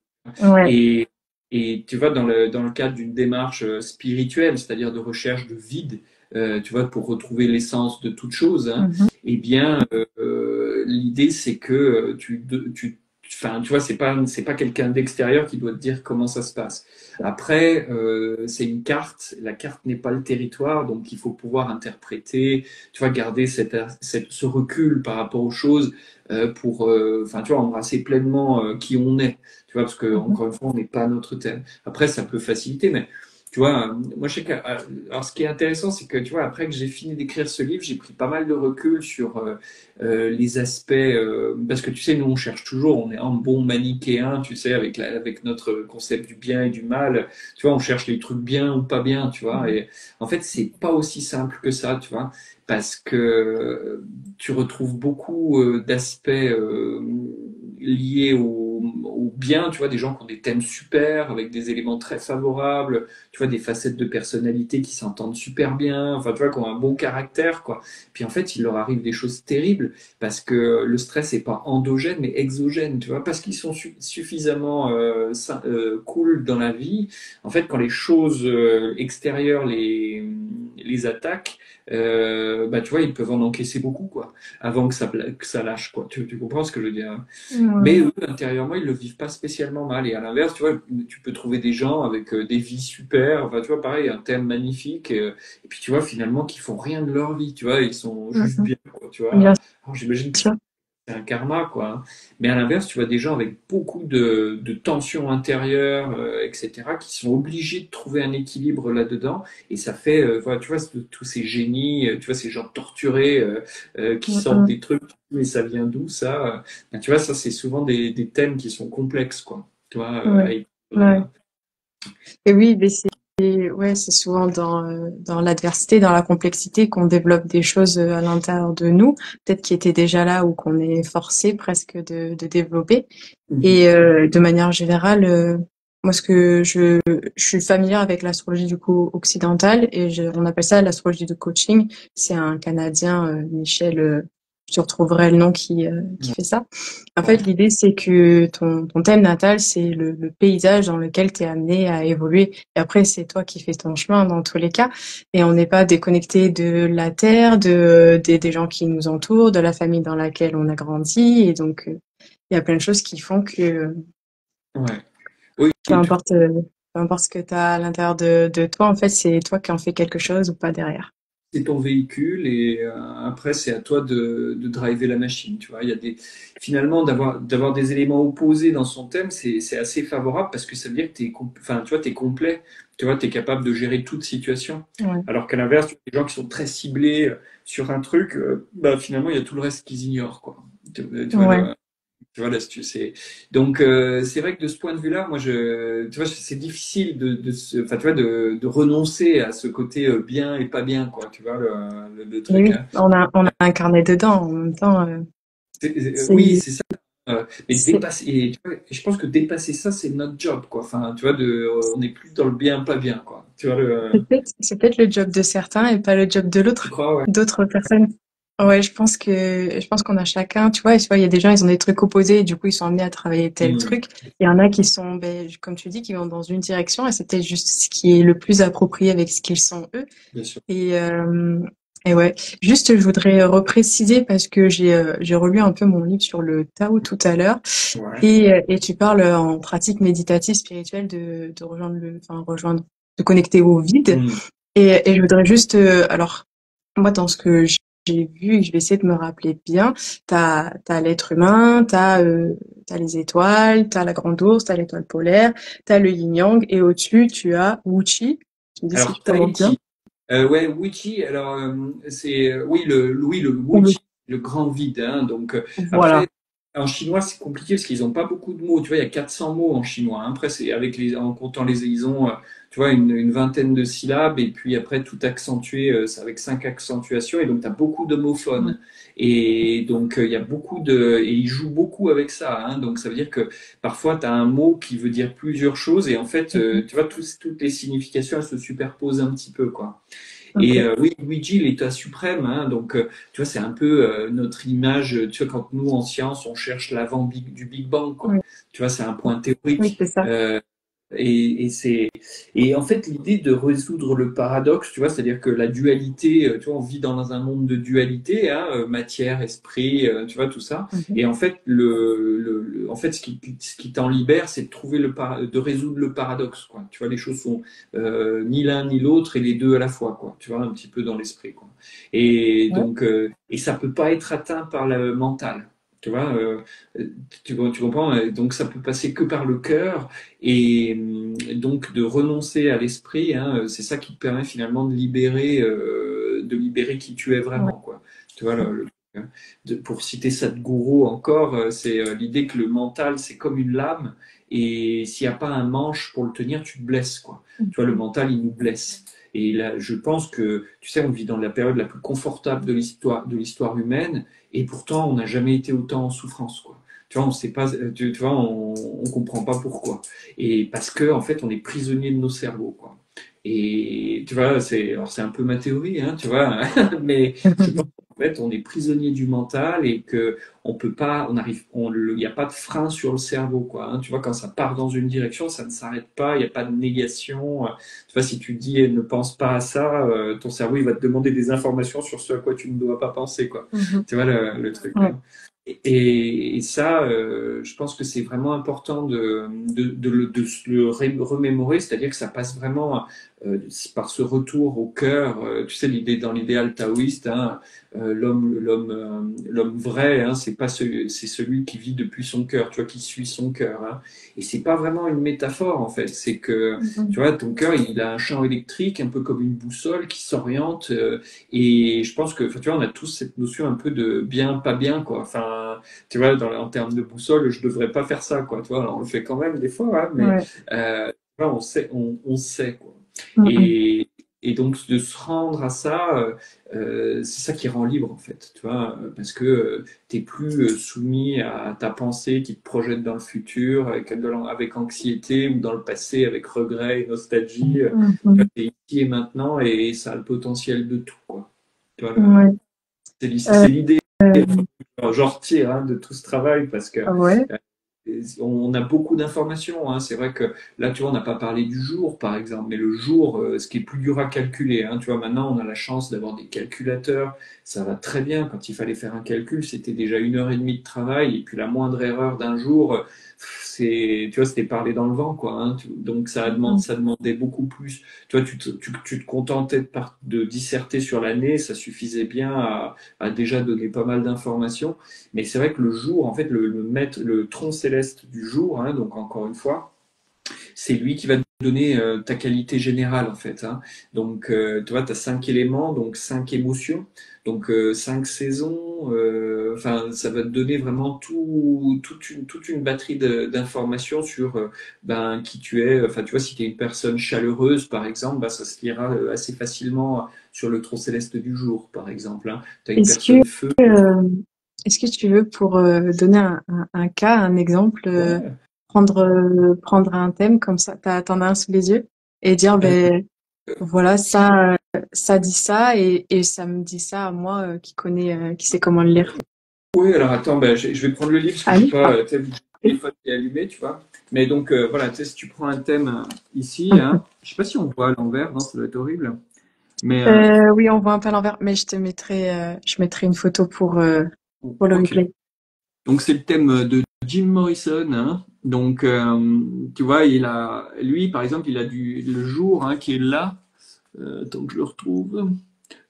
ouais,
Et, et tu vois, dans le cadre d'une démarche spirituelle, c'est-à-dire de recherche de vide, tu vois, pour retrouver l'essence de toute chose, hein,
mhm,
eh bien, l'idée, c'est que enfin, tu vois, c'est pas quelqu'un d'extérieur qui doit te dire comment ça se passe. Après, c'est une carte. La carte n'est pas le territoire, donc il faut pouvoir interpréter, tu vois, garder ce recul par rapport aux choses pour, enfin, tu vois, embrasser pleinement qui on est. Tu vois, parce que
Mhm.
encore une fois, on n'est pas à notre thème. Après, ça peut faciliter, mais tu vois, moi, je sais que, alors, ce qui est intéressant, c'est que, tu vois, après que j'ai fini d'écrire ce livre, j'ai pris pas mal de recul sur les aspects, parce que tu sais, nous, on cherche toujours, on est un bon manichéen, tu sais, avec notre concept du bien et du mal, tu vois, on cherche les trucs bien ou pas bien, tu vois, et en fait, c'est pas aussi simple que ça, tu vois, parce que tu retrouves beaucoup d'aspects liés au bien, tu vois, des gens qui ont des thèmes super, avec des éléments très favorables, tu vois, des facettes de personnalité qui s'entendent super bien, enfin, tu vois, qui ont un bon caractère, quoi. Puis en fait, il leur arrive des choses terribles parce que le stress n'est pas endogène, mais exogène, tu vois, parce qu'ils sont suffisamment cool dans la vie. En fait, quand les choses extérieures les attaquent, bah, tu vois, ils peuvent en encaisser beaucoup, quoi, avant que ça lâche, quoi. Tu comprends ce que je veux dire? Mais
Ouais.
eux, intérieurement, ils le vivent pas spécialement mal. Et à l'inverse, tu vois, tu peux trouver des gens avec des vies super, enfin, tu vois, pareil, un thème magnifique, et puis tu vois, finalement, qui font rien de leur vie, tu vois, ils sont juste
Mhm.
bien, quoi, tu vois.
Bien
Alors, j'imagine que
sûr.
c'est un karma, quoi, hein. Mais à l'inverse, tu vois des gens avec beaucoup de tensions intérieures, etc., qui sont obligés de trouver un équilibre là-dedans. Et ça fait, voilà, tu vois, tous ces génies, tu vois, ces gens torturés qui sortent
Mhm.
des trucs, mais ça vient d'où ça? Ben, tu vois, ça, c'est souvent des thèmes qui sont complexes, quoi. Tu vois,
Ouais.
à équilibrer,
Ouais.
hein.
Et oui, mais ouais, c'est souvent dans l'adversité, dans la complexité qu'on développe des choses à l'intérieur de nous, peut-être qui étaient déjà là ou qu'on est forcé presque de développer.
Mhm.
Et de manière générale, moi, je suis familière avec l'astrologie du coup occidentale et on appelle ça l'astrologie de coaching. C'est un Canadien, Michel, je retrouverai le nom qui fait ça. En fait,
Ouais,
l'idée, c'est que ton thème natal, c'est le paysage dans lequel tu es amené à évoluer. Et après, c'est toi qui fais ton chemin dans tous les cas. Et on n'est pas déconnecté de la terre, des gens qui nous entourent, de la famille dans laquelle on a grandi. Et donc, il y a plein de choses qui font que
ouais. Oui,
peu importe, peu importe ce que tu as à l'intérieur de toi, en fait, c'est toi qui en fais quelque chose ou pas derrière.
c'est ton véhicule et après c'est à toi de driver la machine, tu vois. Il y a finalement d'avoir des éléments opposés dans son thème, c'est assez favorable parce que ça veut dire que enfin tu vois, t'es complet, tu vois, t'es capable de gérer toute situation.
Ouais.
Alors qu'à l'inverse, les gens qui sont très ciblés sur un truc, bah finalement il y a tout le reste qu'ils ignorent, quoi. Tu vois,
Ouais.
tu vois l'astuce. Donc c'est vrai que de ce point de vue-là, moi tu vois, c'est difficile enfin tu vois, de renoncer à ce côté bien et pas bien, quoi. Tu vois le
Mais
truc,
oui,
hein.
on a un carnet dedans. En même temps,
Oui,
c'est,
c'est ça. Mais
c'est,
dépasser, et tu vois, je pense que dépasser ça, c'est notre job, quoi. Enfin, tu vois, on n'est plus dans le bien, pas bien, quoi. Tu vois
c'est peut-être le job de certains et pas le job de
tu
l'autre,
crois, ouais.
d'autres personnes. Ouais, je pense qu'on a chacun, tu vois, et tu vois, il y a des gens, ils ont des trucs opposés, et du coup, ils sont amenés à travailler tel
Hmm,
truc. Il y en a qui sont, ben, comme tu dis, qui vont dans une direction, et c'est peut-être juste ce qui est le plus approprié avec ce qu'ils sont eux.
bien sûr.
Et, euh, et ouais, juste, je voudrais repréciser parce que j'ai relu un peu mon livre sur le Tao tout à l'heure,
Ouais.
et tu parles en pratique méditative spirituelle de rejoindre de connecter au vide.
Hmm,
Et je voudrais juste, alors, moi, dans ce que j'ai vu, et je vais essayer de me rappeler bien, t'as l'être humain, t'as les étoiles, t'as la grande ours, t'as l'étoile polaire, t'as le yin-yang, et au-dessus, tu as Wu-Chi. Tu me dis si je
Alors,
prononce bien.
Tahiti. Ouais, Wiki, alors c'est oui le
Ou le-
Wuchi, le grand vide, hein. Donc après
Voilà.
en chinois c'est compliqué parce qu'ils n'ont pas beaucoup de mots. Tu vois, il y a 400 mots en chinois, hein. Après c'est en comptant ils ont tu vois une vingtaine de syllabes et puis après tout accentué, c'est avec 5 accentuations et donc tu as beaucoup d'homophones. Et donc il y a et ils jouent beaucoup avec ça, hein. Donc ça veut dire que parfois tu as un mot qui veut dire plusieurs choses et en fait tu vois toutes les significations elles se superposent un petit peu, quoi. Et
Ok.
oui, Luigi, l'état suprême, hein, donc tu vois, c'est un peu notre image. Tu vois, quand nous en science, on cherche du Big Bang, quoi.
Oui,
Tu vois, c'est un point
oui,
théorique.
c'est ça.
Et en fait l'idée de résoudre le paradoxe, tu vois, c'est-à-dire que la dualité, tu vois, on vit dans un monde de dualité, hein, matière, esprit, tu vois tout ça.
Mhm.
Et en fait en fait ce qui t'en libère, c'est de trouver de résoudre le paradoxe, quoi. Tu vois, les choses sont ni l'un ni l'autre et les deux à la fois, quoi. Tu vois, un petit peu dans l'esprit, quoi. Et
Ouais,
donc et ça peut pas être atteint par le mental. Tu vois, tu comprends? Donc ça peut passer que par le cœur et donc de renoncer à l'esprit, hein, c'est ça qui te permet finalement de libérer qui tu es
ouais,
vraiment, quoi. Tu vois, hein. Pour citer Sadhguru encore, c'est l'idée que le mental, c'est comme une lame, et s'il n'y a pas un manche pour le tenir, tu te blesses, quoi. Tu vois, le mental, il nous blesse. Et là, je pense que, tu sais, on vit dans la période la plus confortable de l'histoire humaine, et pourtant, on n'a jamais été autant en souffrance, quoi. Tu vois, on sait pas, tu vois, on comprend pas pourquoi. Et parce que, en fait, on est prisonnier de nos cerveaux, quoi. Et tu vois, alors c'est un peu ma théorie, hein, tu vois, mais je pense qu'en fait, on est prisonnier du mental et que on peut pas, on arrive, il n'y a pas de frein sur le cerveau, quoi. Hein. Tu vois, quand ça part dans une direction, ça ne s'arrête pas, il n'y a pas de négation. Tu vois, si tu dis ne pense pas à ça, ton cerveau il va te demander des informations sur ce à quoi tu ne dois pas penser, quoi.
mhm,
Tu vois le truc.
ouais,
Hein. Et ça, je pense que c'est vraiment important de se le remémorer, c'est-à-dire que ça passe vraiment euh, par ce retour au cœur. Tu sais, dans l'idéal taoïste, hein, l'homme vrai, hein, c'est pas c'est celui qui vit depuis son cœur, tu vois, qui suit son cœur. Hein. Et c'est pas vraiment une métaphore en fait, c'est que
mhm,
tu vois, ton cœur, il a un champ électrique, un peu comme une boussole qui s'oriente. Et je pense que, enfin, tu vois, on a tous cette notion un peu de bien, pas bien, quoi. Enfin, tu vois, en termes de boussole, je devrais pas faire ça, quoi. Tu vois, alors on le fait quand même des fois, hein, mais
ouais,
tu vois, on sait, quoi.
mhm.
Et, et donc de se rendre à ça, c'est ça qui rend libre, en fait. Tu vois, parce que t'es plus soumis à ta pensée qui te projette dans le futur avec anxiété ou dans le passé avec regret et nostalgie.
Mhm.
C'est ici et maintenant et ça a le potentiel de tout, quoi. Tu vois,
Ouais,
c'est l'idée
euh,
j'en retire hein, de tout ce travail parce que
ouais,
on a beaucoup d'informations. Hein. C'est vrai que là, tu vois, on n'a pas parlé du jour, par exemple, mais le jour, ce qui est plus dur à calculer. Hein. Tu vois, maintenant, on a la chance d'avoir des calculateurs. Ça va très bien. Quand il fallait faire un calcul, c'était déjà 1 heure et demie de travail. Et puis la moindre erreur d'un jour, tu vois, c'était parler dans le vent, quoi. Hein. Donc
mhm.
ça demandait beaucoup plus. Tu vois, tu te contentais de disserter sur l'année, ça suffisait bien à déjà donner pas mal d'informations. Mais c'est vrai que le jour, en fait, le tronc céleste du jour, hein, donc encore une fois, c'est lui qui va te donner ta qualité générale, en fait. Hein. Donc, tu vois, tu as 5 éléments, donc 5 émotions, donc 5 saisons. Enfin, ça va te donner vraiment toute une batterie d'informations sur ben, qui tu es. Enfin, tu vois, si tu es une personne chaleureuse, par exemple, ben, ça se lira assez facilement sur le tronc céleste du jour, par exemple. Hein. Tu as une
Est-ce que,
personne feu.
euh, est-ce que tu veux, pour donner un cas, un exemple,
Ouais.
prendre un thème comme ça, t'en as un sous les yeux, et dire, ben, voilà, ça dit ça, et ça me dit ça à moi, qui sait comment le lire.
Oui, alors attends, ben, je vais prendre le livre parce que
Ah
j'ai
oui?
pas tu sais, le téléphone qui est allumé, tu vois. Mais donc voilà, tu sais, si tu prends un thème ici, hein, je sais pas si on voit à l'envers, non, ça doit être horrible. Mais
Oui, on voit un peu à l'envers, mais je mettrai une photo pour le
ok.
replay.
Donc c'est le thème de Jim Morrison, hein. Donc tu vois, lui par exemple, il a le jour hein, qui est là. Attends que je le retrouve.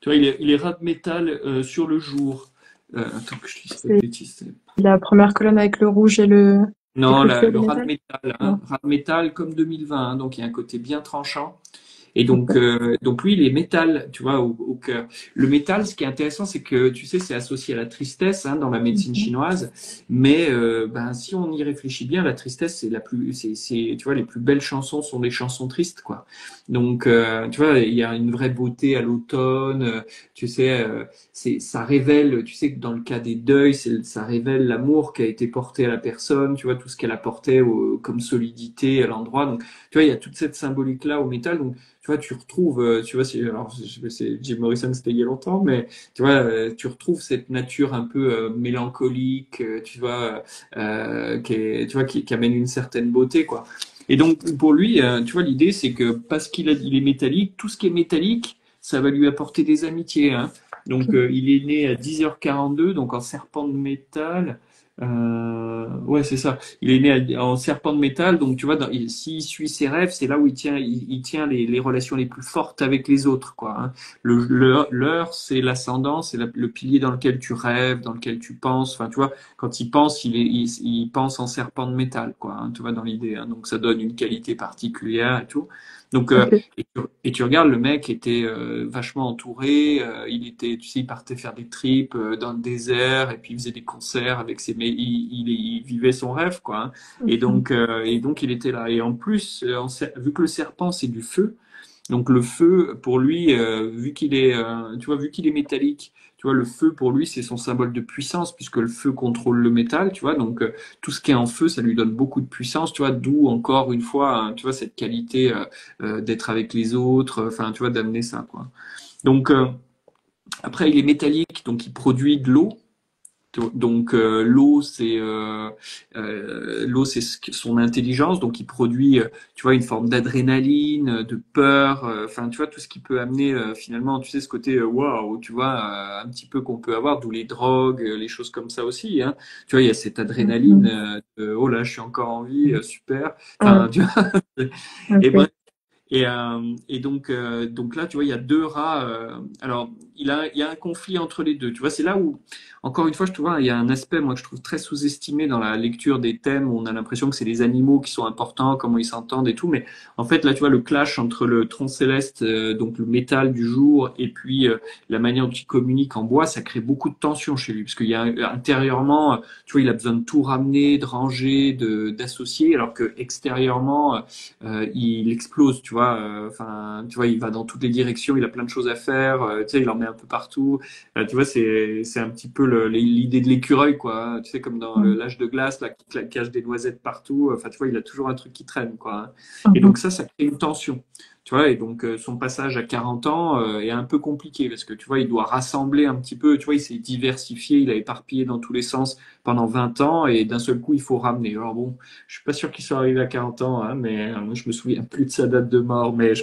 Tu vois, il est rap metal sur le jour. Attends que je dise pas de
C'est
bêtises.
la première colonne avec le rouge et
Non,
le feu
le
de
rap
métal?
metal, hein,
Non.
rap metal comme 2020, hein, donc il y a un côté bien tranchant. Et
Ok.
donc lui, il est métal, tu vois, au cœur. Le métal, ce qui est intéressant, c'est que, tu sais, c'est associé à la tristesse hein, dans la médecine
Mhm.
chinoise. Mais ben, si on y réfléchit bien, la tristesse, tu vois, les plus belles chansons sont des chansons tristes, quoi. Donc, tu vois, il y a une vraie beauté à l'automne. Tu sais, ça révèle, tu sais, que dans le cas des deuils, ça révèle l'amour qui a été porté à la personne. Tu vois, tout ce qu'elle apportait comme solidité à l'endroit. Donc, tu vois, il y a toute cette symbolique-là au métal. Donc, tu vois, tu retrouves, tu vois, alors, Jim Morrison, c'était il y a longtemps, mais tu vois, tu retrouves cette nature un peu mélancolique, tu vois, tu vois, qui amène une certaine beauté, quoi. Et donc, pour lui, tu vois, l'idée, c'est que parce il est métallique, tout ce qui est métallique, ça va lui apporter des amitiés, hein. Donc, il est né à 10h42, donc en serpent de métal. Ouais, c'est ça. Il est né en serpent de métal, donc tu vois, s'il suit ses rêves, c'est là où il tient les relations les plus fortes avec les autres, quoi, hein. L'heure, c'est l'ascendant, c'est le pilier dans lequel tu rêves, dans lequel tu penses. Enfin, tu vois, quand il pense, il pense en serpent de métal, quoi, hein, tu vois, dans l'idée, hein. Donc, ça donne une qualité particulière et tout. Donc,
Ok.
et tu regardes, le mec était vachement entouré. Il était, tu sais, il partait faire des trips dans le désert et puis il faisait des concerts avec ses, mais il vivait son rêve, quoi, hein. Et donc, il était là. Et en plus, vu que le serpent c'est du feu. Donc le feu, pour lui, vu qu'il est, tu vois, vu qu'il est métallique, tu vois, le feu pour lui, c'est son symbole de puissance, puisque le feu contrôle le métal, tu vois. Donc tout ce qui est en feu, ça lui donne beaucoup de puissance, tu vois. D'où encore une fois, hein, tu vois, cette qualité d'être avec les autres, enfin, tu vois, d'amener ça, quoi. Donc après, il est métallique, donc il produit de l'eau. Donc l'eau c'est son intelligence, donc il produit tu vois une forme d'adrénaline, de peur, enfin tu vois tout ce qui peut amener finalement tu sais ce côté waouh, tu vois un petit peu qu'on peut avoir, d'où les drogues, les choses comme ça aussi, hein. Tu vois il y a cette adrénaline
Mhm.
oh là je suis encore en vie, super,
Ouais,
enfin tu vois. Et
ok.
bref, et donc là, tu vois, il y a deux rats. Alors, il y a un conflit entre les deux. Tu vois, c'est là où, encore une fois, je trouve, il y a un aspect, moi, que je trouve très sous-estimé dans la lecture des thèmes, où on a l'impression que c'est les animaux qui sont importants, comment ils s'entendent et tout. Mais en fait, là, tu vois, le clash entre le tronc céleste, donc le métal du jour, et puis la manière dont il communique en bois, ça crée beaucoup de tension chez lui. Parce qu'il y a intérieurement, tu vois, il a besoin de tout ramener, de ranger, d'associer, alors que extérieurement, il explose, tu vois. Enfin, tu vois, il va dans toutes les directions, il a plein de choses à faire. Tu sais, il en met un peu partout. Tu vois, c'est un petit peu l'idée de l'écureuil, quoi, hein. Tu sais, comme dans
Mhm.
l'âge de glace, là, qui cache des noisettes partout. Enfin, tu vois, il a toujours un truc qui traîne, quoi, hein. Et
Mhm.
donc ça crée une tension. Tu vois, et donc son passage à 40 ans est un peu compliqué parce que tu vois, il doit rassembler un petit peu. Tu vois, il s'est diversifié, il a éparpillé dans tous les sens pendant 20 ans et d'un seul coup, il faut ramener. Alors bon, je suis pas sûr qu'il soit arrivé à 40 ans, hein, mais je me souviens plus de sa date de mort. Mais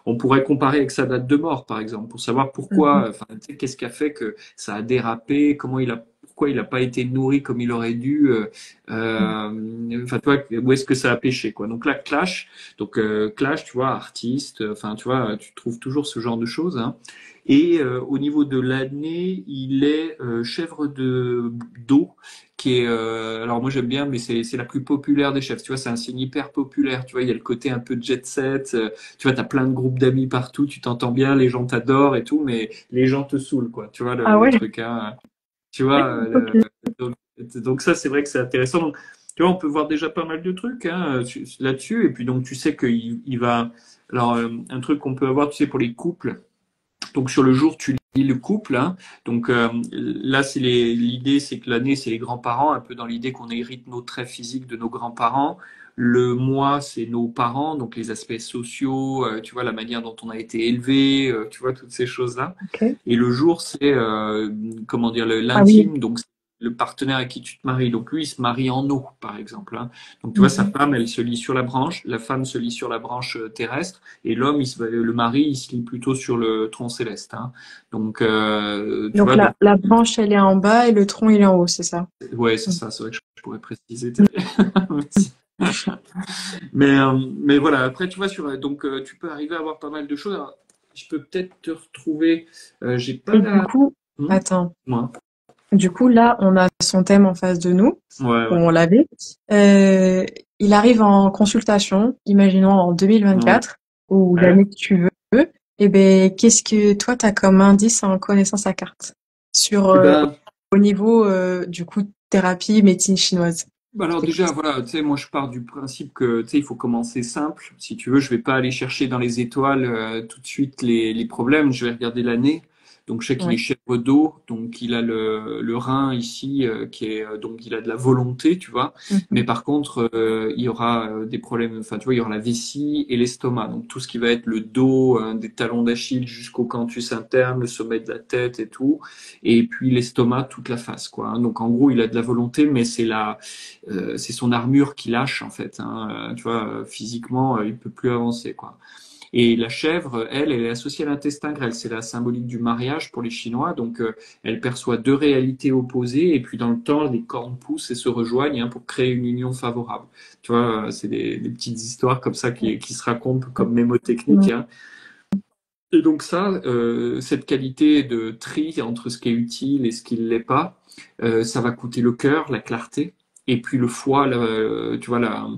on pourrait comparer avec sa date de mort, par exemple, pour savoir
Mhm.
pourquoi, enfin, tu sais, qu'est-ce qui a fait que ça a dérapé, pourquoi il n'a pas été nourri comme il aurait dû, enfin, tu vois, où est-ce que ça a pêché, quoi. Donc là, Clash, donc Clash, tu vois, artiste, enfin, tu vois, tu trouves toujours ce genre de choses, hein. Et au niveau de l'année, il est chèvre de d'eau qui est alors moi j'aime bien mais c'est la plus populaire des chefs, tu vois, c'est un signe hyper populaire, tu vois, il y a le côté un peu jet set, tu vois, t'as plein de groupes d'amis partout, tu t'entends bien, les gens t'adorent et tout, mais les gens te saoulent, quoi, tu vois,
Ah
le
ouais,
truc, hein. Tu vois,
ok.
donc, donc ça c'est vrai que c'est intéressant. Donc, tu vois, on peut voir déjà pas mal de trucs, hein, là-dessus, et puis donc tu sais qu'il va, alors un truc qu'on peut avoir, tu sais, pour les couples, donc sur le jour, tu lis le couple, hein. Donc là, l'idée, c'est que l'année, c'est les grands-parents, un peu dans l'idée qu'on hérite nos traits physiques de nos grands-parents. Le mois, c'est nos parents, donc les aspects sociaux, tu vois, la manière dont on a été élevé, tu vois, toutes ces choses-là.
Ok.
Et le jour, c'est, comment dire,
Ah oui.
l'intime, donc c'est le partenaire à qui tu te maries. Donc lui, il se marie en eau, par exemple, hein. Donc tu vois, sa
Mhm.
femme, elle se lie sur la branche, la femme se lie sur la branche terrestre, et l'homme, le mari, il se lie plutôt sur le tronc céleste, hein. Donc, tu
Donc
vois, donc,
la branche, elle est en bas et le tronc, il est en haut, c'est ça?
ouais, c'est
Mhm.
ça, c'est vrai que je pourrais préciser. Merci. Mais voilà, après, tu vois, donc, tu peux arriver à avoir pas mal de choses. Alors, je peux peut-être te retrouver, j'ai pas
Et du
la.
coup,
Hmm.
attends.
Moi.
Du coup, là, on a son thème en face de nous,
Ouais,
ou
ouais.
on l'avait. Euh, il arrive en consultation, imaginons en
Ouais.
2024, ou
Ouais.
l'année que tu veux. Et ben, qu'est-ce que toi, tu as comme indice en connaissant sa carte? Sur,
Eh ben,
au niveau, du coup, thérapie, médecine chinoise.
bah
Je
alors
t'écoute.
déjà, voilà, tu sais, moi je pars du principe que, tu sais, il faut commencer simple. Si tu veux, je vais pas aller chercher dans les étoiles tout de suite les problèmes. Je vais regarder l'année. Donc je sais qu'il est
Ouais.
chèvre d'eau, donc il a le rein ici qui est donc il a de la volonté, tu vois. Mais
Mhm.
par contre, il y aura des problèmes. Enfin, tu vois, il y aura la vessie et l'estomac. Donc tout ce qui va être le dos, des talons d'Achille jusqu'au canthus interne, le sommet de la tête et tout. Et puis l'estomac, toute la face, quoi. Hein. Donc en gros, il a de la volonté, mais c'est son armure qui lâche en fait. Hein. Tu vois, physiquement, il peut plus avancer, quoi. Et la chèvre, elle est associée à l'intestin grêle. C'est la symbolique du mariage pour les Chinois. Donc, elle perçoit deux réalités opposées. Et puis, dans le temps, les cornes poussent et se rejoignent pour créer une union favorable. Tu vois, c'est des petites histoires comme ça qui se racontent comme mémotechnique.
Mhm.
Hein. Et donc ça, cette qualité de tri entre ce qui est utile et ce qui ne l'est pas, ça va coûter le cœur, la clarté, et puis le foie, tu vois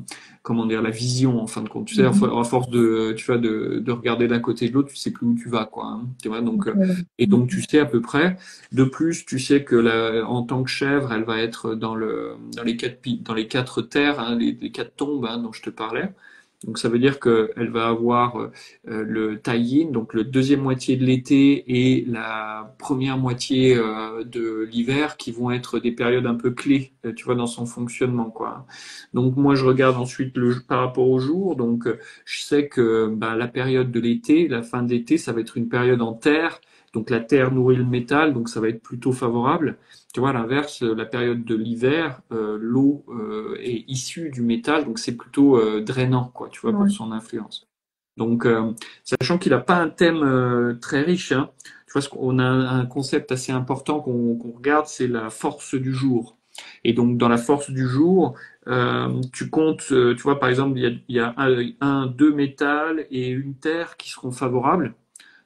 comment dire, la vision en fin de compte. Tu sais,
Mhm.
à force de, tu vois, de regarder d'un côté et de l'autre, tu sais plus où tu vas, quoi. Hein, tu vois, donc
Ok.
et donc tu sais à peu près. De plus, tu sais que en tant que chèvre, elle va être dans les quatre terres, hein, les quatre tombes hein, dont je te parlais. Donc ça veut dire qu'elle va avoir le tie-in, donc le deuxième moitié de l'été et la première moitié de l'hiver qui vont être des périodes un peu clés, tu vois, dans son fonctionnement, quoi. Donc moi je regarde ensuite par rapport au jour, donc je sais que bah, la période de l'été, la fin de l'été, ça va être une période en terre, donc la terre nourrit le métal, donc ça va être plutôt favorable. Tu vois, à l'inverse, la période de l'hiver, l'eau est issue du métal, donc c'est plutôt drainant, quoi, tu vois, pour
Ouais.
son influence. Donc, sachant qu'il n'a pas un thème très riche, hein, tu vois, on a un concept assez important qu'on regarde, c'est la force du jour. Et donc, dans la force du jour, tu comptes, tu vois, par exemple, il y a deux métals et une terre qui seront favorables.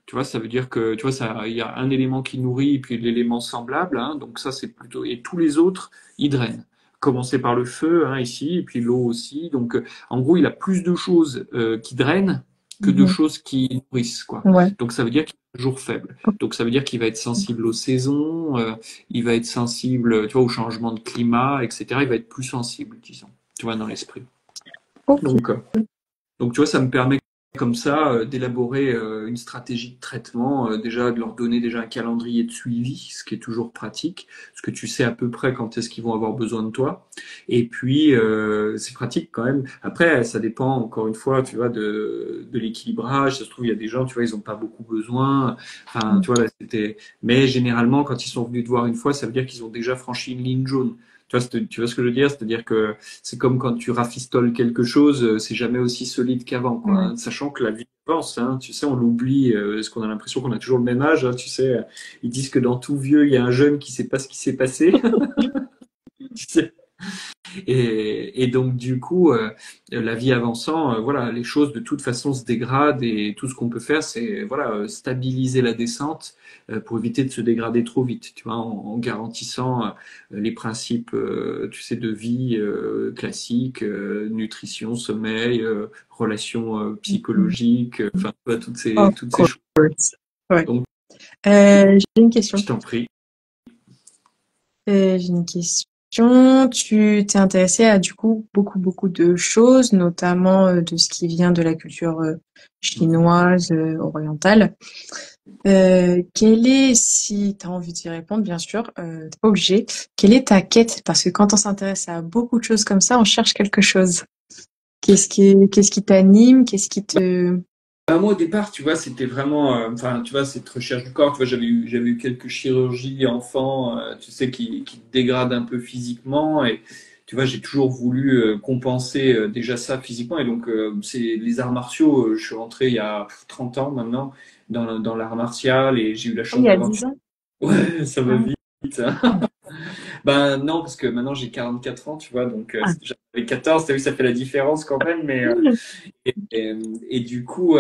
Tu vois, ça veut dire que, tu vois, ça, il y a un élément qui nourrit et puis l'élément semblable, hein, donc ça c'est plutôt, et tous les autres, ils drainent. Commencer par le feu, hein, ici, et puis l'eau aussi. Donc, en gros, il a plus de choses qui drainent que de
Mhm.
choses qui nourrissent, quoi.
Ouais.
Donc, ça veut dire qu'il est toujours faible.
Ok.
Donc, ça veut dire qu'il va être sensible aux saisons, il va être sensible, tu vois, au changement de climat, etc. Il va être plus sensible, disons, tu vois, dans l'esprit.
Ok.
Donc, tu vois, ça me permet comme ça d'élaborer une stratégie de traitement, déjà de leur donner déjà un calendrier de suivi, ce qui est toujours pratique, parce que tu sais à peu près quand est-ce qu'ils vont avoir besoin de toi. Et puis c'est pratique quand même. Après, ça dépend encore une fois, tu vois, de l'équilibrage. Ça se trouve, il y a des gens, tu vois, ils n'ont pas beaucoup besoin. Enfin, tu vois, là, c'était. Mais généralement, quand ils sont venus te voir une fois, ça veut dire qu'ils ont déjà franchi une ligne jaune. Tu vois ce que je veux dire? C'est-à-dire que c'est comme quand tu rafistoles quelque chose, c'est jamais aussi solide qu'avant, quoi.
Ouais.
Hein. Sachant que la vie avance, hein. Tu sais, on l'oublie, parce qu'on a l'impression qu'on a toujours le même âge. Hein. Tu sais, ils disent que dans tout vieux, il y a un jeune qui sait pas ce qui s'est passé. Tu sais. Et donc du coup, la vie avançant, voilà, les choses de toute façon se dégradent et tout ce qu'on peut faire, c'est voilà stabiliser la descente pour éviter de se dégrader trop vite, tu vois, en garantissant les principes, tu sais, de vie classiques, nutrition, sommeil, relations
Mhm.
psychologiques, enfin, tu vois,
Of
toutes ces choses.
course. Ouais.
Donc,
J'ai une question.
je t'en prie.
J'ai une question. Tu t'es intéressé à du coup beaucoup de choses, notamment de ce qui vient de la culture chinoise, orientale. Quelle est, si tu as envie d'y répondre, bien sûr, t'es pas obligé, quelle est ta quête? Parce que quand on s'intéresse à beaucoup de choses comme ça, on cherche quelque chose. Qu'est-ce qui t'anime? Qu'est-ce qui te...
Moi, au départ, tu vois, c'était vraiment, enfin, tu vois, cette recherche du corps. Tu vois, j'avais eu quelques chirurgies enfant, tu sais, qui te dégradent un peu physiquement. Et tu vois, j'ai toujours voulu compenser déjà ça physiquement. Et donc, c'est les arts martiaux. Je suis rentré il y a 30 ans maintenant dans l'art martial et j'ai eu la
Ah, il
chance
y a
d'avoir.
10 ans.
Ouais, ça va
Ah,
vite. Hein. Ben non, parce que maintenant j'ai 44 ans, tu vois, donc
ah.
j'avais 14. T'as vu, ça fait la différence quand même, mais. Et, et du coup,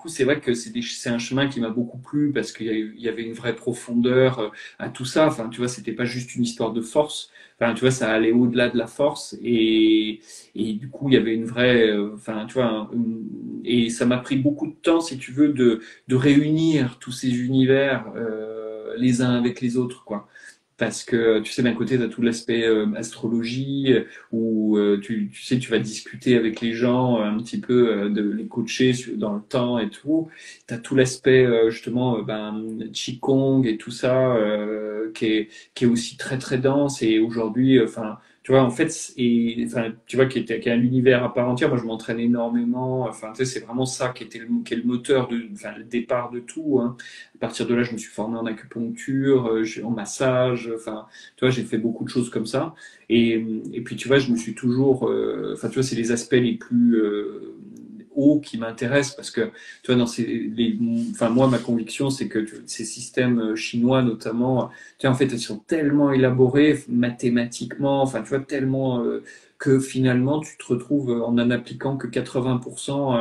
c'est vrai que c'est un chemin qui m'a beaucoup plu parce qu'il y avait une vraie profondeur à tout ça. Enfin, tu vois, c'était pas juste une histoire de force. Enfin, tu vois, ça allait au-delà de la force et du coup, il y avait une vraie, enfin, tu vois, et ça m'a pris beaucoup de temps, si tu veux, de réunir tous ces univers les uns avec les autres, quoi. parce que tu sais, d'un côté, tu as tout l'aspect astrologie, où tu sais, tu vas discuter avec les gens un petit peu, de les coacher dans le temps et tout. Tu as tout l'aspect justement Qigong et tout ça, qui est aussi très très dense. Et aujourd'hui, enfin, tu vois, en fait, et enfin, tu vois, qui est un univers à part entière. Moi, je m'entraîne énormément. Enfin, tu sais, c'est vraiment ça qui est le moteur enfin, le départ de tout, hein. À partir de là, je me suis formé en acupuncture, en massage. Enfin, tu vois, j'ai fait beaucoup de choses comme ça. Et puis, tu vois, je me suis toujours, enfin, tu vois, c'est les aspects les plus hauts qui m'intéressent parce que, tu vois, enfin, moi, ma conviction, c'est que ces systèmes chinois, notamment, tu vois, en fait, ils sont tellement élaborés mathématiquement, enfin, tu vois, tellement que finalement, tu te retrouves en n'en appliquant que 80%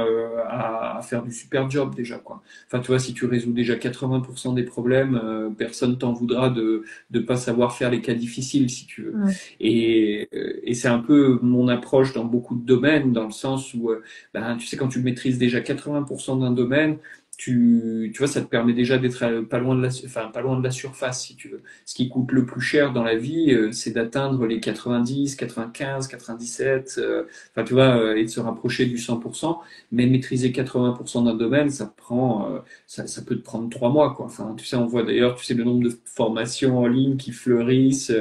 à faire du super job déjà, quoi. Enfin, tu vois, si tu résous déjà 80% des problèmes, personne t'en voudra de pas savoir faire les cas difficiles, si tu veux.
Ouais.
Et c'est un peu mon approche dans beaucoup de domaines, dans le sens où, ben, tu sais, quand tu maîtrises déjà 80% d'un domaine, tu vois, ça te permet déjà d'être pas loin de enfin, pas loin de la surface, si tu veux. Ce qui coûte le plus cher dans la vie, c'est d'atteindre les 90, 95, 97, enfin, tu vois, et de se rapprocher du 100%. Mais maîtriser 80% d'un domaine, ça peut te prendre 3 mois, quoi. Enfin, tu sais, on voit d'ailleurs, tu sais, le nombre de formations en ligne qui fleurissent,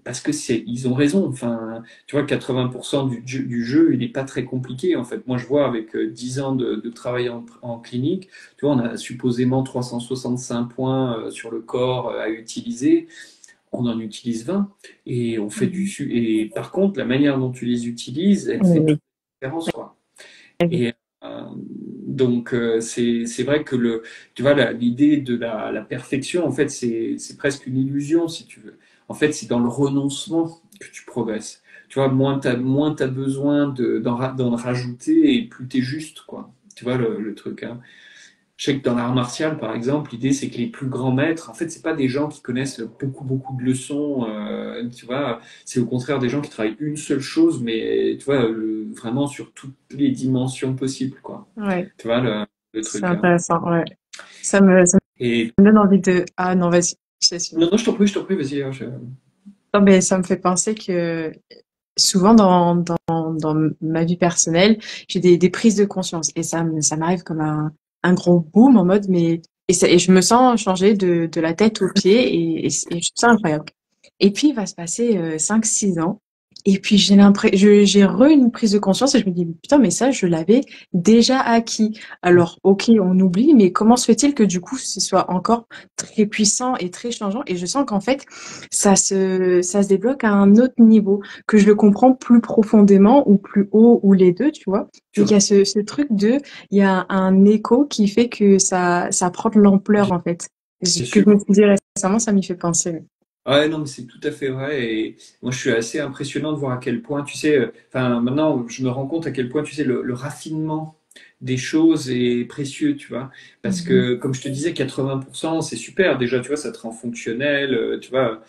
parce que ils ont raison. Enfin, tu vois, 80% du jeu, il n'est pas très compliqué, en fait. Moi, je vois avec 10 ans de travail en clinique, tu vois, on a supposément 365 points sur le corps à utiliser. On en utilise 20 et on fait
Mhm.
et par contre, la manière dont tu les utilises, elle fait toute
Oui.
la différence, quoi. Et donc, c'est vrai que tu vois, l'idée de la perfection, en fait, c'est presque une illusion, si tu veux. En fait, c'est dans le renoncement que tu progresses. Tu vois, moins t'as besoin d'en rajouter et plus t'es juste, quoi. Tu vois le truc, hein. Je sais que dans l'art martial, par exemple, l'idée c'est que les plus grands maîtres, en fait, c'est pas des gens qui connaissent beaucoup beaucoup de leçons, tu vois. C'est au contraire des gens qui travaillent une seule chose, mais tu vois, vraiment sur toutes les dimensions possibles, quoi.
Ouais.
Tu vois le
C'est
truc, hein.
intéressant, ouais. Ça
Et
me donne envie de... Ah non, vas-y, je te suis.
non, non, je t'en prie, vas-y, hein,
Non, mais ça me fait penser que souvent dans ma vie personnelle, j'ai des prises de conscience et ça m'arrive comme un gros boom en mode, mais... et je me sens changer de la tête aux pieds et je trouve ça incroyable. Et puis, il va se passer 5-6 ans. Et puis, j'ai une prise de conscience et je me dis, putain, mais ça, je l'avais déjà acquis. Alors, ok, on oublie, mais comment se fait-il que du coup, ce soit encore très puissant et très changeant? Et je sens qu'en fait, ça se débloque à un autre niveau, que je le comprends plus profondément ou plus haut ou les deux, tu vois. Mais qu'il y a ce truc il y a un écho qui fait que ça prend de l'ampleur, en fait. Ce
bien
que
sûr.
je me suis dit récemment, ça m'y fait penser.
Ouais, non, mais c'est tout à fait vrai. Et moi, je suis assez impressionnant de voir à quel point, tu sais, enfin, maintenant, je me rends compte à quel point, tu sais, le raffinement des choses est précieux, tu vois. Parce
Mhm.
que, comme je te disais, 80%, c'est super. Déjà, tu vois, ça te rend fonctionnel, tu vois.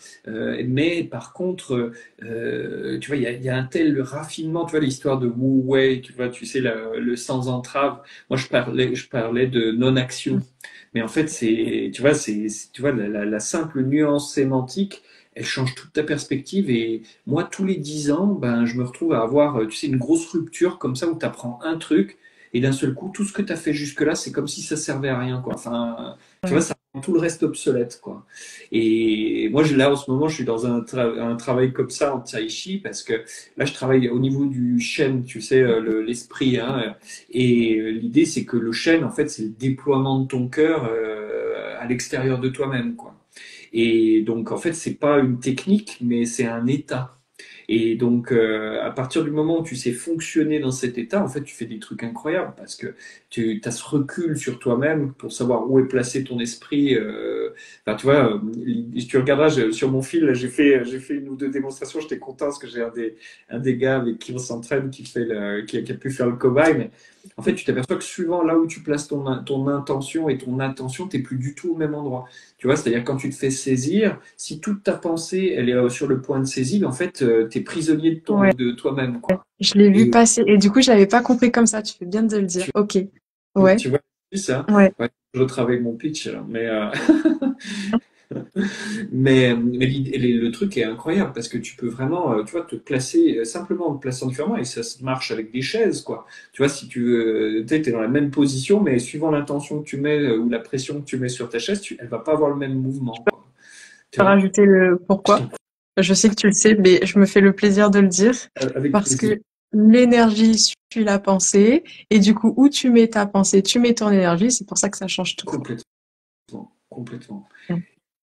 Mais par contre, tu vois, il y a un tel raffinement, tu vois, l'histoire de Wu Wei, tu vois, tu sais, le sans entrave. Moi, je parlais de non-action. Mais en fait, tu vois, la simple nuance sémantique, elle change toute ta perspective. Et moi, tous les 10 ans, ben, je me retrouve à avoir, tu sais, une grosse rupture comme ça où tu apprends un truc et d'un seul coup, tout ce que tu as fait jusque-là, c'est comme si ça servait à rien, quoi. Enfin, tu vois,
Ouais.
ça rend tout le reste obsolète, quoi. Et moi, là, en ce moment, je suis dans un travail comme ça en tai chi parce que là, je travaille au niveau du Shen, tu sais, l'esprit, hein. Et l'idée, c'est que le chêne, en fait, c'est le déploiement de ton cœur à l'extérieur de toi-même, quoi. Et donc, en fait, c'est pas une technique, mais c'est un état. Et donc, à partir du moment où tu sais fonctionner dans cet état, en fait, tu fais des trucs incroyables parce que tu as ce recul sur toi-même pour savoir où est placé ton esprit. Enfin, tu vois, si tu regarderas sur mon fil, là, j'ai fait une ou deux démonstrations. J'étais content parce que j'ai un des gars avec qui on s'entraîne qui a pu faire le cobaye. Mais en fait, tu t'aperçois que suivant là où tu places ton intention et ton attention, t'es plus du tout au même endroit. Tu vois, c'est-à-dire quand tu te fais saisir, si toute ta pensée, elle est sur le point de saisie, en fait, tu es prisonnier
Ouais,
de toi-même, quoi.
je l'ai vu
Et
passer et du coup, je l'avais pas compris comme ça. Tu fais bien de le dire.
tu,
Ok. Ouais.
tu vois ça?
Ouais.
Ouais, je retravaille mon pitch, là, mais Mais le truc est incroyable parce que tu peux vraiment, tu vois, te placer simplement en te plaçant différemment et ça se marche avec des chaises, quoi. Tu vois, si tu veux, t'es dans la même position, mais suivant l'intention que tu mets ou la pression que tu mets sur ta chaise, elle va pas avoir le même mouvement, quoi. Tu vois?
Rajouter le
Je
pourquoi.
t'en prie,
Je sais que tu le sais, mais je me fais le plaisir de le dire
avec
parce
plaisir.
que l'énergie suit la pensée et du coup, où tu mets ta pensée, tu mets ton énergie. C'est pour ça que ça change tout.
Complètement, complètement.
Mm.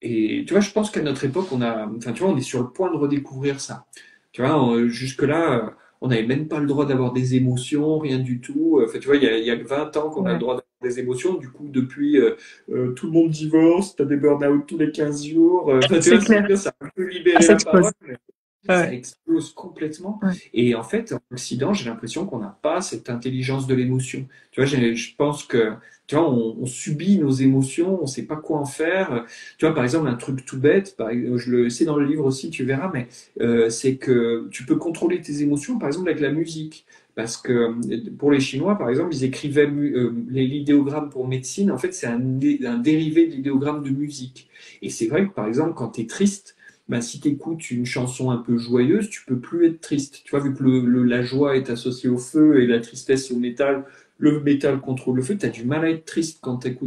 Et tu vois, je pense qu'à notre époque, enfin, tu vois, on est sur le point de redécouvrir ça. Tu vois, jusque-là, on n'avait même pas le droit d'avoir des émotions, rien du tout. Enfin, tu vois, il y a que 20 ans qu'on a le
Ouais,
droit d'avoir des émotions. Du coup, depuis, tout le monde divorce, t'as des burn-out tous les 15 jours. Enfin, tu
c'est
vois, ce que je
clair.
veux dire, ça a un peu
Ça
libéré la parole.
s'expose.
Ça
Ouais,
explose complètement.
ouais.
Et en fait, en Occident, j'ai l'impression qu'on n'a pas cette intelligence de l'émotion. Tu vois, je pense que, tu vois, on subit nos émotions, on ne sait pas quoi en faire. Tu vois, par exemple, un truc tout bête, je le sais dans le livre aussi, tu verras, mais c'est que tu peux contrôler tes émotions, par exemple, avec la musique. Parce que pour les Chinois, par exemple, ils écrivaient l'idéogramme pour médecine. En fait, c'est un dérivé de l'idéogramme de musique. Et c'est vrai que, par exemple, quand tu es triste, bah, si tu écoutes une chanson un peu joyeuse, tu peux plus être triste. Tu vois, vu que la joie est associée au feu et la tristesse au métal, le métal contrôle le feu, tu as du mal à être triste quand tu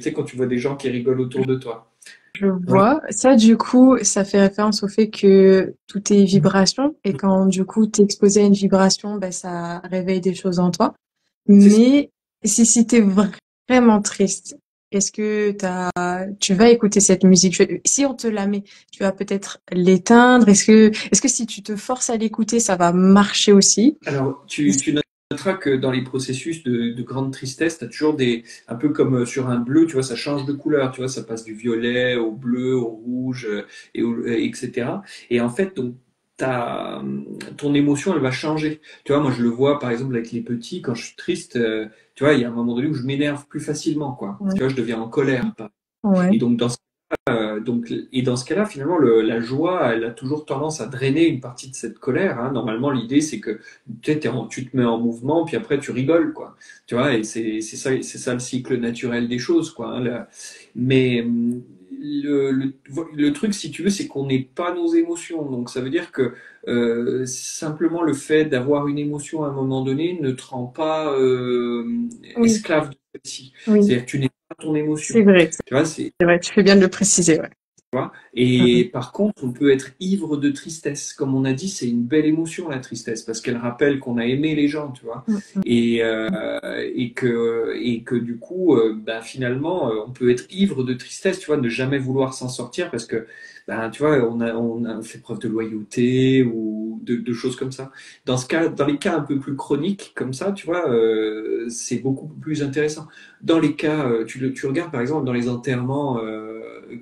sais, quand tu vois des gens qui rigolent autour de toi.
Je
Voilà.
vois. Ça, du coup, ça fait référence au fait que tout est vibration et quand, du coup, t'es exposé à une vibration, ben, ça réveille des choses en toi.
C'est ça.
Mais si t'es vraiment triste, est-ce que tu vas écouter cette musique? Si on te la met, tu vas peut-être l'éteindre. Est-ce que si tu te forces à l'écouter, ça va marcher aussi?
Alors, tu noteras que dans les processus de grande tristesse, tu as toujours un peu comme sur un bleu, tu vois, ça change de couleur, tu vois, ça passe du violet au bleu, au rouge, etc. Et en fait, donc, ton émotion, elle va changer. Tu vois, moi, je le vois, par exemple, avec les petits, quand je suis triste, tu vois, il y a un moment donné où je m'énerve plus facilement, quoi.
Ouais.
Tu vois, je deviens en colère.
Ouais.
Et donc, dans ce cas-là, finalement, la joie, elle a toujours tendance à drainer une partie de cette colère, hein. Normalement, l'idée, c'est que tu te mets en mouvement, puis après, tu rigoles, quoi. Tu vois, et c'est ça le cycle naturel des choses, quoi, hein, mais le truc, si tu veux, c'est qu'on n'est pas nos émotions. Donc, ça veut dire que simplement le fait d'avoir une émotion à un moment donné ne te rend pas
Oui,
esclave de celle-ci.
oui,
C'est-à-dire que tu n'es pas ton
c'est
émotion.
vrai.
Tu vois, c'est
C'est vrai. Tu fais bien de le préciser, ouais.
vois.
Mm,
Et
mm,
par contre, on peut être ivre de tristesse. Comme on a dit, c'est une belle émotion, la tristesse, parce qu'elle rappelle qu'on a aimé les gens, tu vois.
mm, mm.
Et, et que du coup, ben, finalement, on peut être ivre de tristesse, tu vois, ne jamais vouloir s'en sortir parce que, ben, tu vois, on a fait preuve de loyauté ou de choses comme ça. Dans les cas un peu plus chroniques comme ça, tu vois, c'est beaucoup plus intéressant. Dans les cas, tu regardes par exemple dans les enterrements,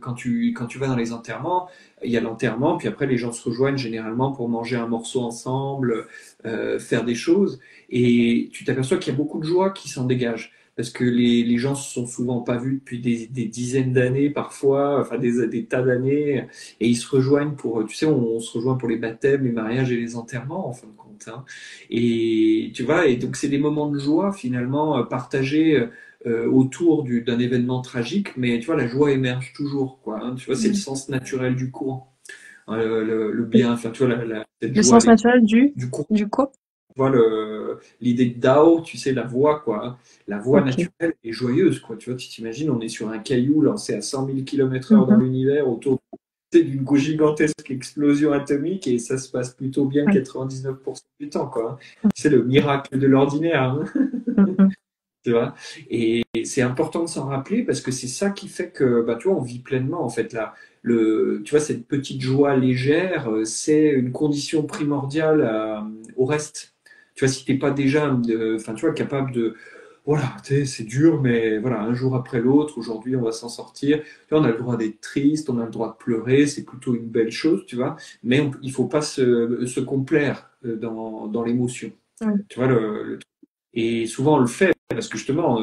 quand tu vas dans les enterrements, il y a l'enterrement, puis après les gens se rejoignent généralement pour manger un morceau ensemble, faire des choses, et tu t'aperçois qu'il y a beaucoup de joie qui s'en dégage. Parce que les gens se sont souvent pas vus depuis des dizaines d'années parfois, enfin des tas d'années, et ils se rejoignent pour, tu sais, on se rejoint pour les baptêmes, les mariages et les enterrements en fin de compte, hein. Et tu vois, et donc c'est des moments de joie finalement partagés autour d'un événement tragique, mais tu vois, la joie émerge toujours, quoi, hein. Tu vois, c'est le
Mm.
sens naturel du courant. Hein, le bien, enfin, tu vois, cette
Le
joie,
sens naturel du,
du courant.
du quoi?
Tu vois, l'idée de Dao, tu sais, la voie, quoi, hein. La voie
Ok.
naturelle est joyeuse, quoi. Tu vois, tu t'imagines, on est sur un caillou lancé à 100 000 km/h dans
Mhm.
l'univers autour d'une gigantesque explosion atomique et ça se passe plutôt bien
Ouais.
99% du temps, quoi, hein. C'est le miracle de l'ordinaire, hein.
Mhm.
Tu vois? Et c'est important de s'en rappeler parce que c'est ça qui fait que, bah, tu vois, on vit pleinement, en fait, là. Tu vois, cette petite joie légère, c'est une condition primordiale au reste. Tu vois, si t'es pas déjà, enfin, tu vois, capable de, voilà, tu sais, c'est dur, mais voilà, un jour après l'autre, aujourd'hui, on va s'en sortir. Tu vois, on a le droit d'être triste, on a le droit de pleurer, c'est plutôt une belle chose, tu vois, mais il faut pas se complaire dans l'émotion.
Ouais.
Tu vois, et souvent on le fait parce que justement,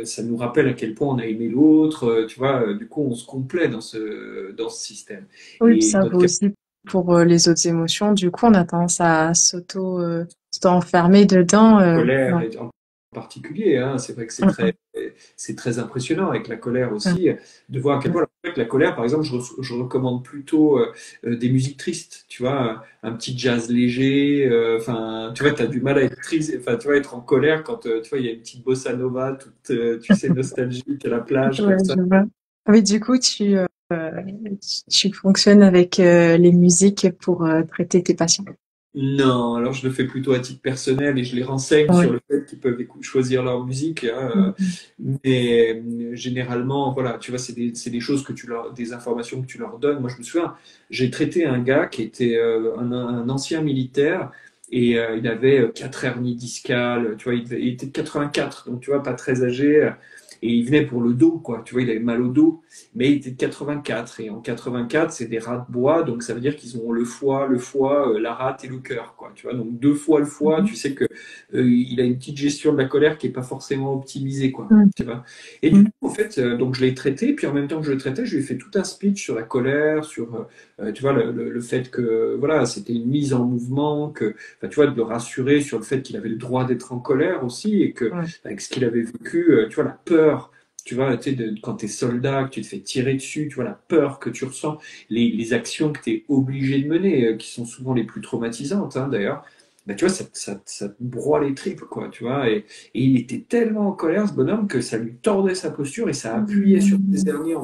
ça nous rappelle à quel point on a aimé l'autre, tu vois, du coup on se complaît dans ce système.
Oui, puis
Et
ça
notre
vaut aussi pour les autres émotions. Du coup, on a tendance à s'auto-enfermer dedans.
colère
Ouais.
est particulier, hein. C'est vrai que
Mm,
c'est très impressionnant avec la colère
mm,
aussi, de voir à quel point avec la colère, par exemple, je recommande plutôt des musiques tristes, tu vois, un petit jazz léger, enfin, tu vois, tu as du mal à être triste, enfin, tu vois, être en colère quand, tu vois, il y a une petite bossa nova, toute, tu sais, nostalgique à la plage,
ouais,
comme ça.
je vois. Oui, du coup, tu fonctionnes avec les musiques pour traiter tes patients.
Non, alors je le fais plutôt à titre personnel et je les renseigne
Ouais.
sur le fait qu'ils peuvent choisir leur musique, hein,
Mm,
mais généralement, voilà, tu vois, c'est des choses que des informations que tu leur donnes. Moi, je me souviens, j'ai traité un gars qui était un ancien militaire et il avait 4 hernies discales, tu vois, il était de 84, donc tu vois, pas très âgé. Et il venait pour le dos, quoi. Tu vois, il avait mal au dos, mais il était de 84. Et en 84, c'est des rats de bois, donc ça veut dire qu'ils ont la rate et le cœur, quoi. Tu vois, donc 2 fois le foie,
mm,
tu sais que il a une petite gestion de la colère qui est pas forcément optimisée, quoi.
mm,
Tu vois. Et du
mm,
coup, en fait, donc je l'ai traité, puis en même temps que je le traitais, je lui ai fait tout un speech sur la colère, sur, tu vois, le fait que, voilà, c'était une mise en mouvement, que, enfin, tu vois, de le rassurer sur le fait qu'il avait le droit d'être en colère aussi, et que,
ouais.
avec ce qu'il avait vécu, tu vois, la peur, tu vois, tu sais, quand tu es soldat, que tu te fais tirer dessus, tu vois, la peur que tu ressens, les actions que tu es obligé de mener, qui sont souvent les plus traumatisantes, hein, d'ailleurs, bah, tu vois, ça te broie les tripes, quoi, tu vois. Et il était tellement en colère, ce bonhomme, que ça lui tordait sa posture et ça appuyait sur ses
Mm,
herniers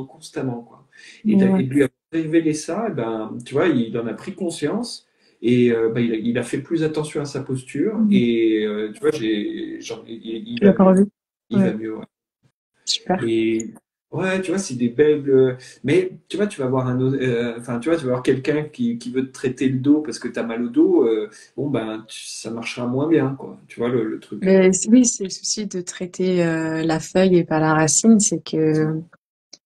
constamment, quoi. Et
ouais.
de lui avoir révélé ça, eh ben, tu vois, il en a pris conscience. Et bah, il a fait plus attention à sa posture
Mm.
et tu vois, il
Tu
va
l'as pas
mieux.
revu?
Il va
Ouais,
mieux, ouais.
super.
Et ouais, tu vois, c'est des belles. Mais tu vois, tu vas voir enfin, tu vois, tu vas voir quelqu'un qui veut te traiter le dos parce que tu as mal au dos. Bon, ben, ça marchera moins bien, quoi. Tu vois le truc.
Mais oui, c'est le souci de traiter la feuille et pas la racine, c'est que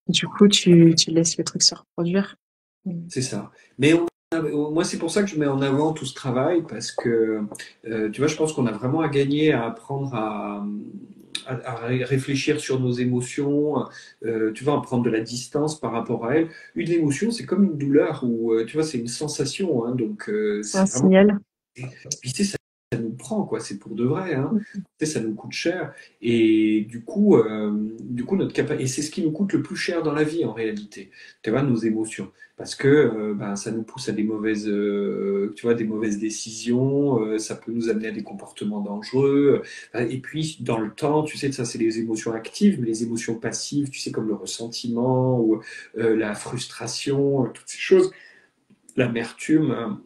du coup, tu laisses le truc se reproduire. Mm.
C'est ça. Mais moi, c'est pour ça que je mets en avant tout ce travail parce que, tu vois, je pense qu'on a vraiment à gagner à apprendre à réfléchir sur nos émotions, tu vois, à prendre de la distance par rapport à elles. Une émotion, c'est comme une douleur ou, tu vois, c'est une sensation, hein, donc
C'est un
c'est vraiment.
signal.
Puis, tu sais, ça nous prend, quoi. C'est pour de vrai, hein.
Mm.
Tu sais, ça nous coûte cher. Et du coup, notre capacité, et c'est ce qui nous coûte le plus cher dans la vie, en réalité. Tu vois, nos émotions. Parce que, ben, ça nous pousse à tu vois, des mauvaises décisions. Ça peut nous amener à des comportements dangereux. Et puis, dans le temps, tu sais, ça, c'est les émotions actives, mais les émotions passives, tu sais, comme le ressentiment ou la frustration, toutes ces choses, l'amertume.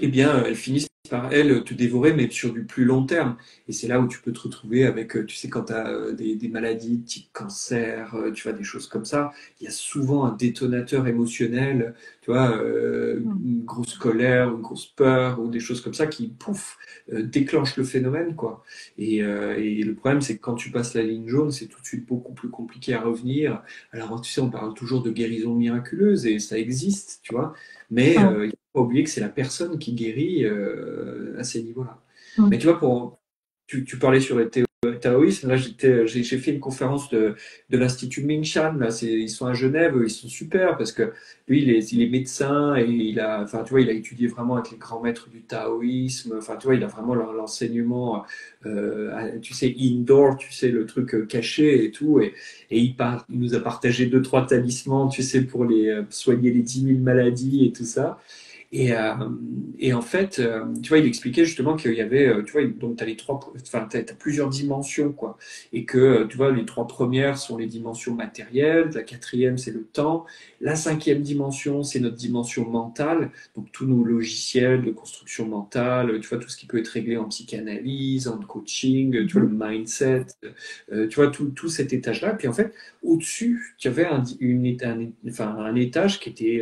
Eh bien, elles finissent par, elles, te dévorer, mais sur du plus long terme. Et c'est là où tu peux te retrouver avec, tu sais, quand tu as des maladies type cancer, tu vois, des choses comme ça, il y a souvent un détonateur émotionnel, tu vois,
Mm.
une grosse colère, une grosse peur, ou des choses comme ça qui, pouf, déclenchent le phénomène, quoi. Et le problème, c'est que quand tu passes la ligne jaune, c'est tout de suite beaucoup plus compliqué à revenir. Alors, tu sais, on parle toujours de guérison miraculeuse, et ça existe, tu vois, mais
Ouais.
il faut pas oublier que c'est la personne qui guérit à ces niveaux-là. Mais
Mm.
tu vois, tu parlais sur le taoïsme. Là, j'ai fait une conférence de l'Institut Mingshan. Là, ils sont à Genève, ils sont super parce que lui, il est médecin et enfin, tu vois, il a étudié vraiment avec les grands maîtres du taoïsme. Enfin, tu vois, il a vraiment l'enseignement, tu sais, indoor, tu sais, le truc caché et tout. Et il nous a partagé deux, trois talismans, tu sais, pour soigner les 10 000 maladies et tout ça. Et, euh, et en fait, tu vois, il expliquait justement qu'il y avait, tu vois, donc tu as enfin, t'as plusieurs dimensions, quoi. Et que, tu vois, les trois premières sont les dimensions matérielles, la quatrième, c'est le temps, la cinquième dimension, c'est notre dimension mentale, donc tous nos logiciels de construction mentale, tu vois, tout ce qui peut être réglé en psychanalyse, en coaching, tu vois,
Mhm.
le mindset, tu vois, tout cet étage-là. Puis en fait, au-dessus, tu avais enfin, un étage qui était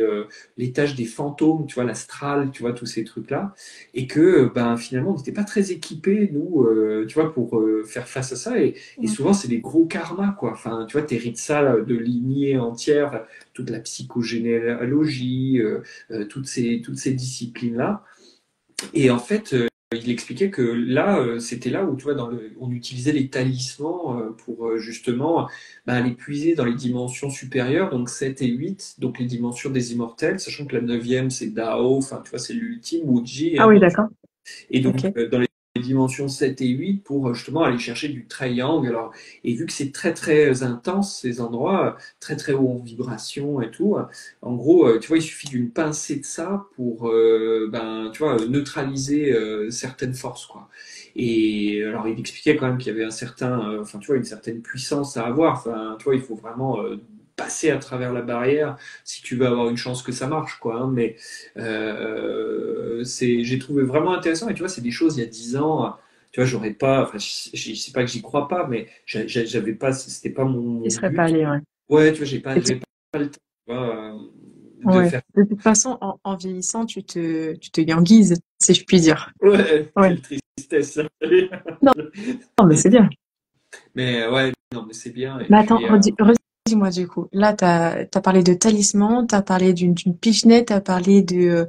l'étage des fantômes, tu vois, l'astral, tu vois, tous ces trucs-là, et que ben finalement on n'était pas très équipés, nous, tu vois, pour faire face à ça, et
Mm.
souvent c'est des gros karmas, quoi. Enfin, tu vois, t'hérites ça de lignées entières, enfin, toute la psychogénéalogie, toutes ces disciplines-là, et en fait, il expliquait que là, c'était là où, tu vois, on utilisait les talismans pour justement bah, les puiser dans les dimensions supérieures, donc 7 et 8, donc les dimensions des immortels, sachant que la neuvième, c'est Dao, enfin, tu vois, c'est l'ultime, Wuji,
Ah
hein,
oui,
donc,
d'accord.
et
Ok.
donc, dans les dimensions 7 et 8 pour justement aller chercher du triangle. Alors, et vu que c'est très très intense, ces endroits, très très haut en vibration et tout, en gros, tu vois, il suffit d'une pincée de ça pour, ben, tu vois, neutraliser certaines forces, quoi. Et alors, il expliquait quand même qu'il y avait un certain, enfin, tu vois, une certaine puissance à avoir. Enfin, tu vois, il faut vraiment passer à travers la barrière si tu veux avoir une chance que ça marche, quoi. Hein. Mais j'ai trouvé vraiment intéressant. Et tu vois, c'est des choses il y a 10 ans. Tu vois, j'aurais pas. Enfin, je sais pas que j'y crois pas, mais j'avais pas. C'était pas
Il
mon
serait pas
but.
allé, ouais.
Ouais, tu vois,
Et
j'avais pas le temps, tu vois, de
ouais.
faire.
De toute façon, en vieillissant, tu te yanguises, si je puis dire.
Ouais,
Ouais.
quelle tristesse.
Non, non, mais c'est bien.
Mais ouais, non, mais c'est bien. Et
Mais attends,
puis,
redis-moi du coup. Là, t'as parlé de talisman, t'as parlé d'une pichenette, t'as parlé de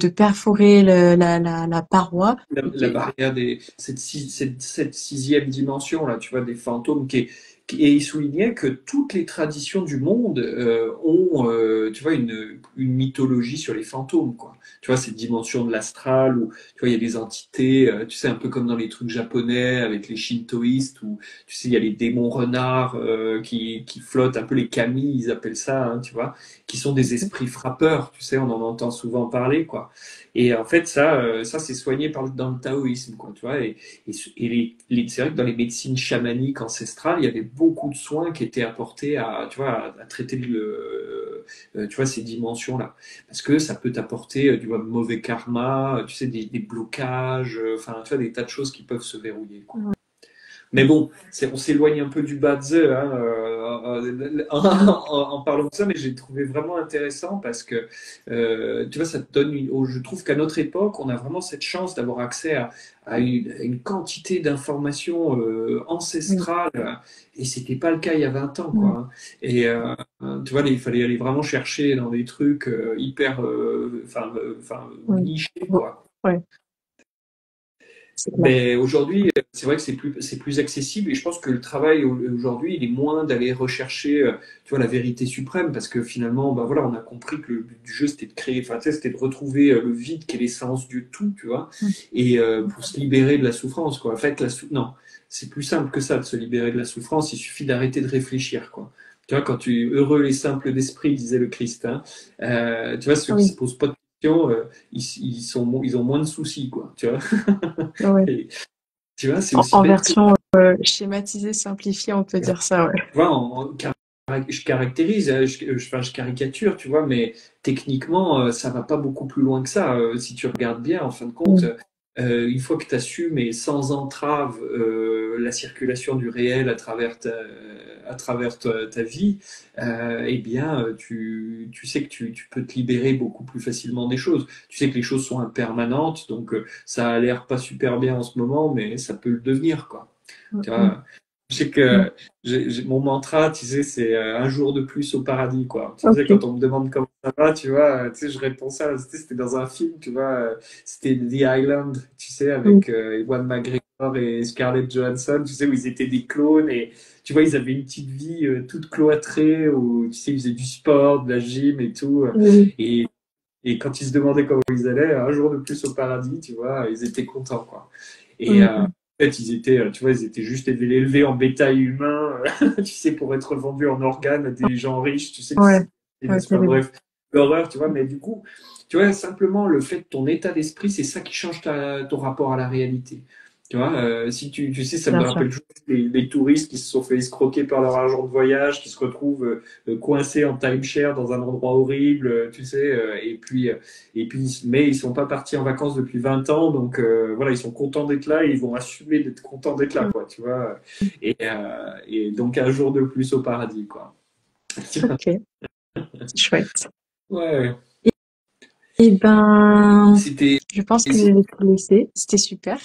perforer la paroi.
la barrière cette sixième dimension là, tu vois, des fantômes et il soulignait que toutes les traditions du monde ont, tu vois, une mythologie sur les fantômes, quoi. Tu vois, cette dimension de l'astral où, tu vois, il y a des entités, tu sais, un peu comme dans les trucs japonais avec les shintoïstes où, tu sais, il y a les démons renards qui flottent, un peu les kami, ils appellent ça, hein, tu vois, qui sont des esprits frappeurs, tu sais, on en entend souvent parler, quoi. Et en fait, ça c'est soigné dans le taoïsme, quoi, tu vois. C'est vrai que dans les médecines chamaniques ancestrales, il y avait beaucoup de soins qui étaient apportés à, tu vois, à traiter tu vois, ces dimensions-là. Parce que ça peut t'apporter, tu vois, mauvais karma, tu sais, des blocages, enfin, tu vois, des tas de choses qui peuvent se verrouiller, quoi. Mais bon, on s'éloigne un peu du bas de the, hein, en parlant de ça, mais j'ai trouvé vraiment intéressant parce que, tu vois, ça te donne je trouve qu'à notre époque, on a vraiment cette chance d'avoir accès à une quantité d'informations
Oui.
ancestrales, et c'était pas le cas il y a 20 ans, quoi.
Mm.
Hein. Et tu vois, il fallait aller vraiment chercher dans des trucs hyper, enfin,
Oui.
nichés,
Bon.
quoi.
Ouais, c'est clair.
Mais aujourd'hui, c'est vrai que c'est plus accessible et je pense que le travail aujourd'hui, il est moins d'aller rechercher, tu vois, la vérité suprême parce que finalement, bah voilà, on a compris que le but du jeu c'était de créer, enfin, tu sais, c'était de retrouver le vide qui est l'essence du tout, tu vois,
Mm.
et pour se libérer de la souffrance, quoi. En fait, non, c'est plus simple que ça de se libérer de la souffrance. Il suffit d'arrêter de réfléchir, quoi. Tu vois, quand tu heureux les simples d'esprit, disait le Christ, hein, tu vois, ceux qui
Oui.
se posent pas de questions, ils ont moins de soucis, quoi. Tu vois.
Ouais.
Et, tu vois, c'est
En,
aussi
en
bête que
version schématisée, simplifiée, on peut
ça.
dire ça, ouais.
Tu vois, je caractérise, enfin, je caricature, tu vois, mais techniquement, ça va pas beaucoup plus loin que ça. Si tu regardes bien, en fin de compte,
Mm.
une fois que tu assumes et sans entrave la circulation du réel à travers ta vie, eh bien, tu sais que tu peux te libérer beaucoup plus facilement des choses. Tu sais que les choses sont impermanentes, donc ça a l'air pas super bien en ce moment, mais ça peut le devenir, quoi.
Mm.
Tu
Mm.
vois, je sais
Mm.
que mon mantra, tu sais, c'est un jour de plus au paradis, quoi. Tu sais,
Ok.
quand on me demande comment ça va, tu vois, tu sais, je réponds ça. C'était dans un film, tu vois, c'était The Island, tu sais,
Oui.
avec Ewan McGregor et Scarlett Johansson, tu sais, où ils étaient des clones et tu vois, ils avaient une petite vie toute cloîtrée où, tu sais, ils faisaient du sport, de la gym et tout.
Oui.
Et, et quand ils se demandaient comment ils allaient, un jour de plus au paradis, tu vois, ils étaient contents, quoi. Et
Mm.
en
Mm.
fait, ils étaient, tu vois, ils étaient juste élevés en bétail humain, tu sais, pour être vendus en organes à des gens riches, tu sais que
Ouais.
c'est,
Ouais,
enfin
terrible.
bref, l'horreur, tu vois, mais du coup, tu vois, simplement le fait de ton état d'esprit, c'est ça qui change ton rapport à la réalité. Tu vois, si tu sais, ça
Bien
me
sûr.
rappelle toujours les touristes qui se sont fait escroquer par leur argent de voyage, qui se retrouvent coincés en timeshare dans un endroit horrible, tu sais, et puis, mais ils sont pas partis en vacances depuis 20 ans, donc voilà, ils sont contents d'être là et ils vont assumer d'être contents d'être là,
Mm.
quoi, tu vois. Et donc un jour de plus au paradis, quoi.
Ok, c'est chouette.
Ouais,
Eh ben,
c'était,
je pense
et
que je
c'est-
vais te laisser. C'était super.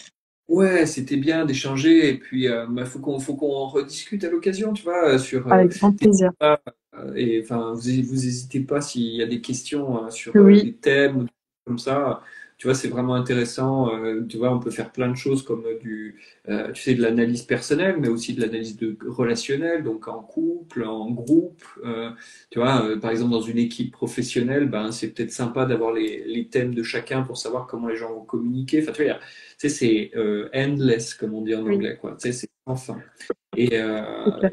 ouais, c'était bien d'échanger et puis bah, faut qu'on rediscute à l'occasion, tu vois, sur
Avec grand plaisir.
ça. Et enfin, vous hésitez pas s'il y a des questions sur
Oui,
des thèmes comme ça. Tu tu vois, c'est vraiment intéressant. Tu vois, on peut faire plein de choses comme tu sais, de l'analyse personnelle, mais aussi de l'analyse relationnelle, donc en couple, en groupe. Tu vois, par exemple, dans une équipe professionnelle, ben, c'est peut-être sympa d'avoir les thèmes de chacun pour savoir comment les gens vont communiquer. Enfin, tu vois, tu sais, c'est endless, comme on dit en
Oui,
anglais, quoi. Tu sais, c'est sans fin.
c'est clair.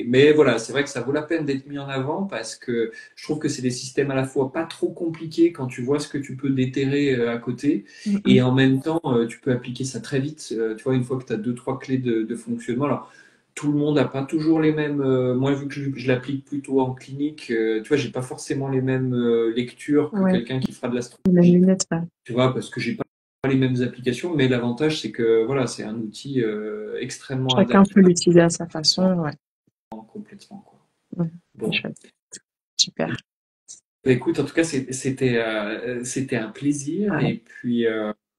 Mais voilà, c'est vrai que ça vaut la peine d'être mis en avant parce que je trouve que c'est des systèmes à la fois pas trop compliqués quand tu vois ce que tu peux déterrer à côté
Mm,
et
mm.
en même temps, tu peux appliquer ça très vite. Tu vois, une fois que tu as deux, trois clés de fonctionnement. Alors, tout le monde n'a pas toujours les mêmes. Moi, vu que je l'applique plutôt en clinique, tu vois, j'ai pas forcément les mêmes lectures que
Ouais,
quelqu'un qui fera de
les mêmes
l'astrologie,
lunettes, ouais.
tu vois, parce que j'ai pas les mêmes applications. Mais l'avantage, c'est que voilà, c'est un outil extrêmement
Chacun
adapté
peut l'utiliser à sa façon, ouais.
complètement, quoi.
Ouais, c'est
Bon.
chouette. Super.
Bah, écoute, en tout cas, c'était un plaisir
Ouais.
et puis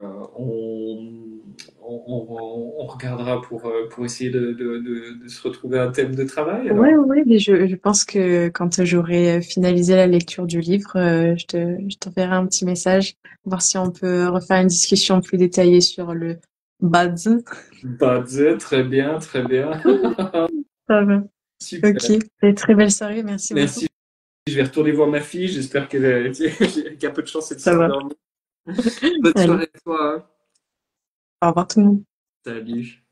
on, on regardera pour essayer de se retrouver un thème de travail
Ouais,
alors.
ouais, mais je pense que quand j'aurai finalisé la lecture du livre, je t'enverrai un petit message, voir si on peut refaire une discussion plus détaillée sur le buzz.
Badze, très bien, très bien.
Ça va. Ok.
Super.
Et très belle soirée, merci beaucoup.
Merci. Je vais retourner voir ma fille. J'espère qu'il y a peu de chance, elle
Ça
s'est
va.
endormie. Bonne
Allez,
soirée à toi, hein.
au revoir tout le monde.
Salut.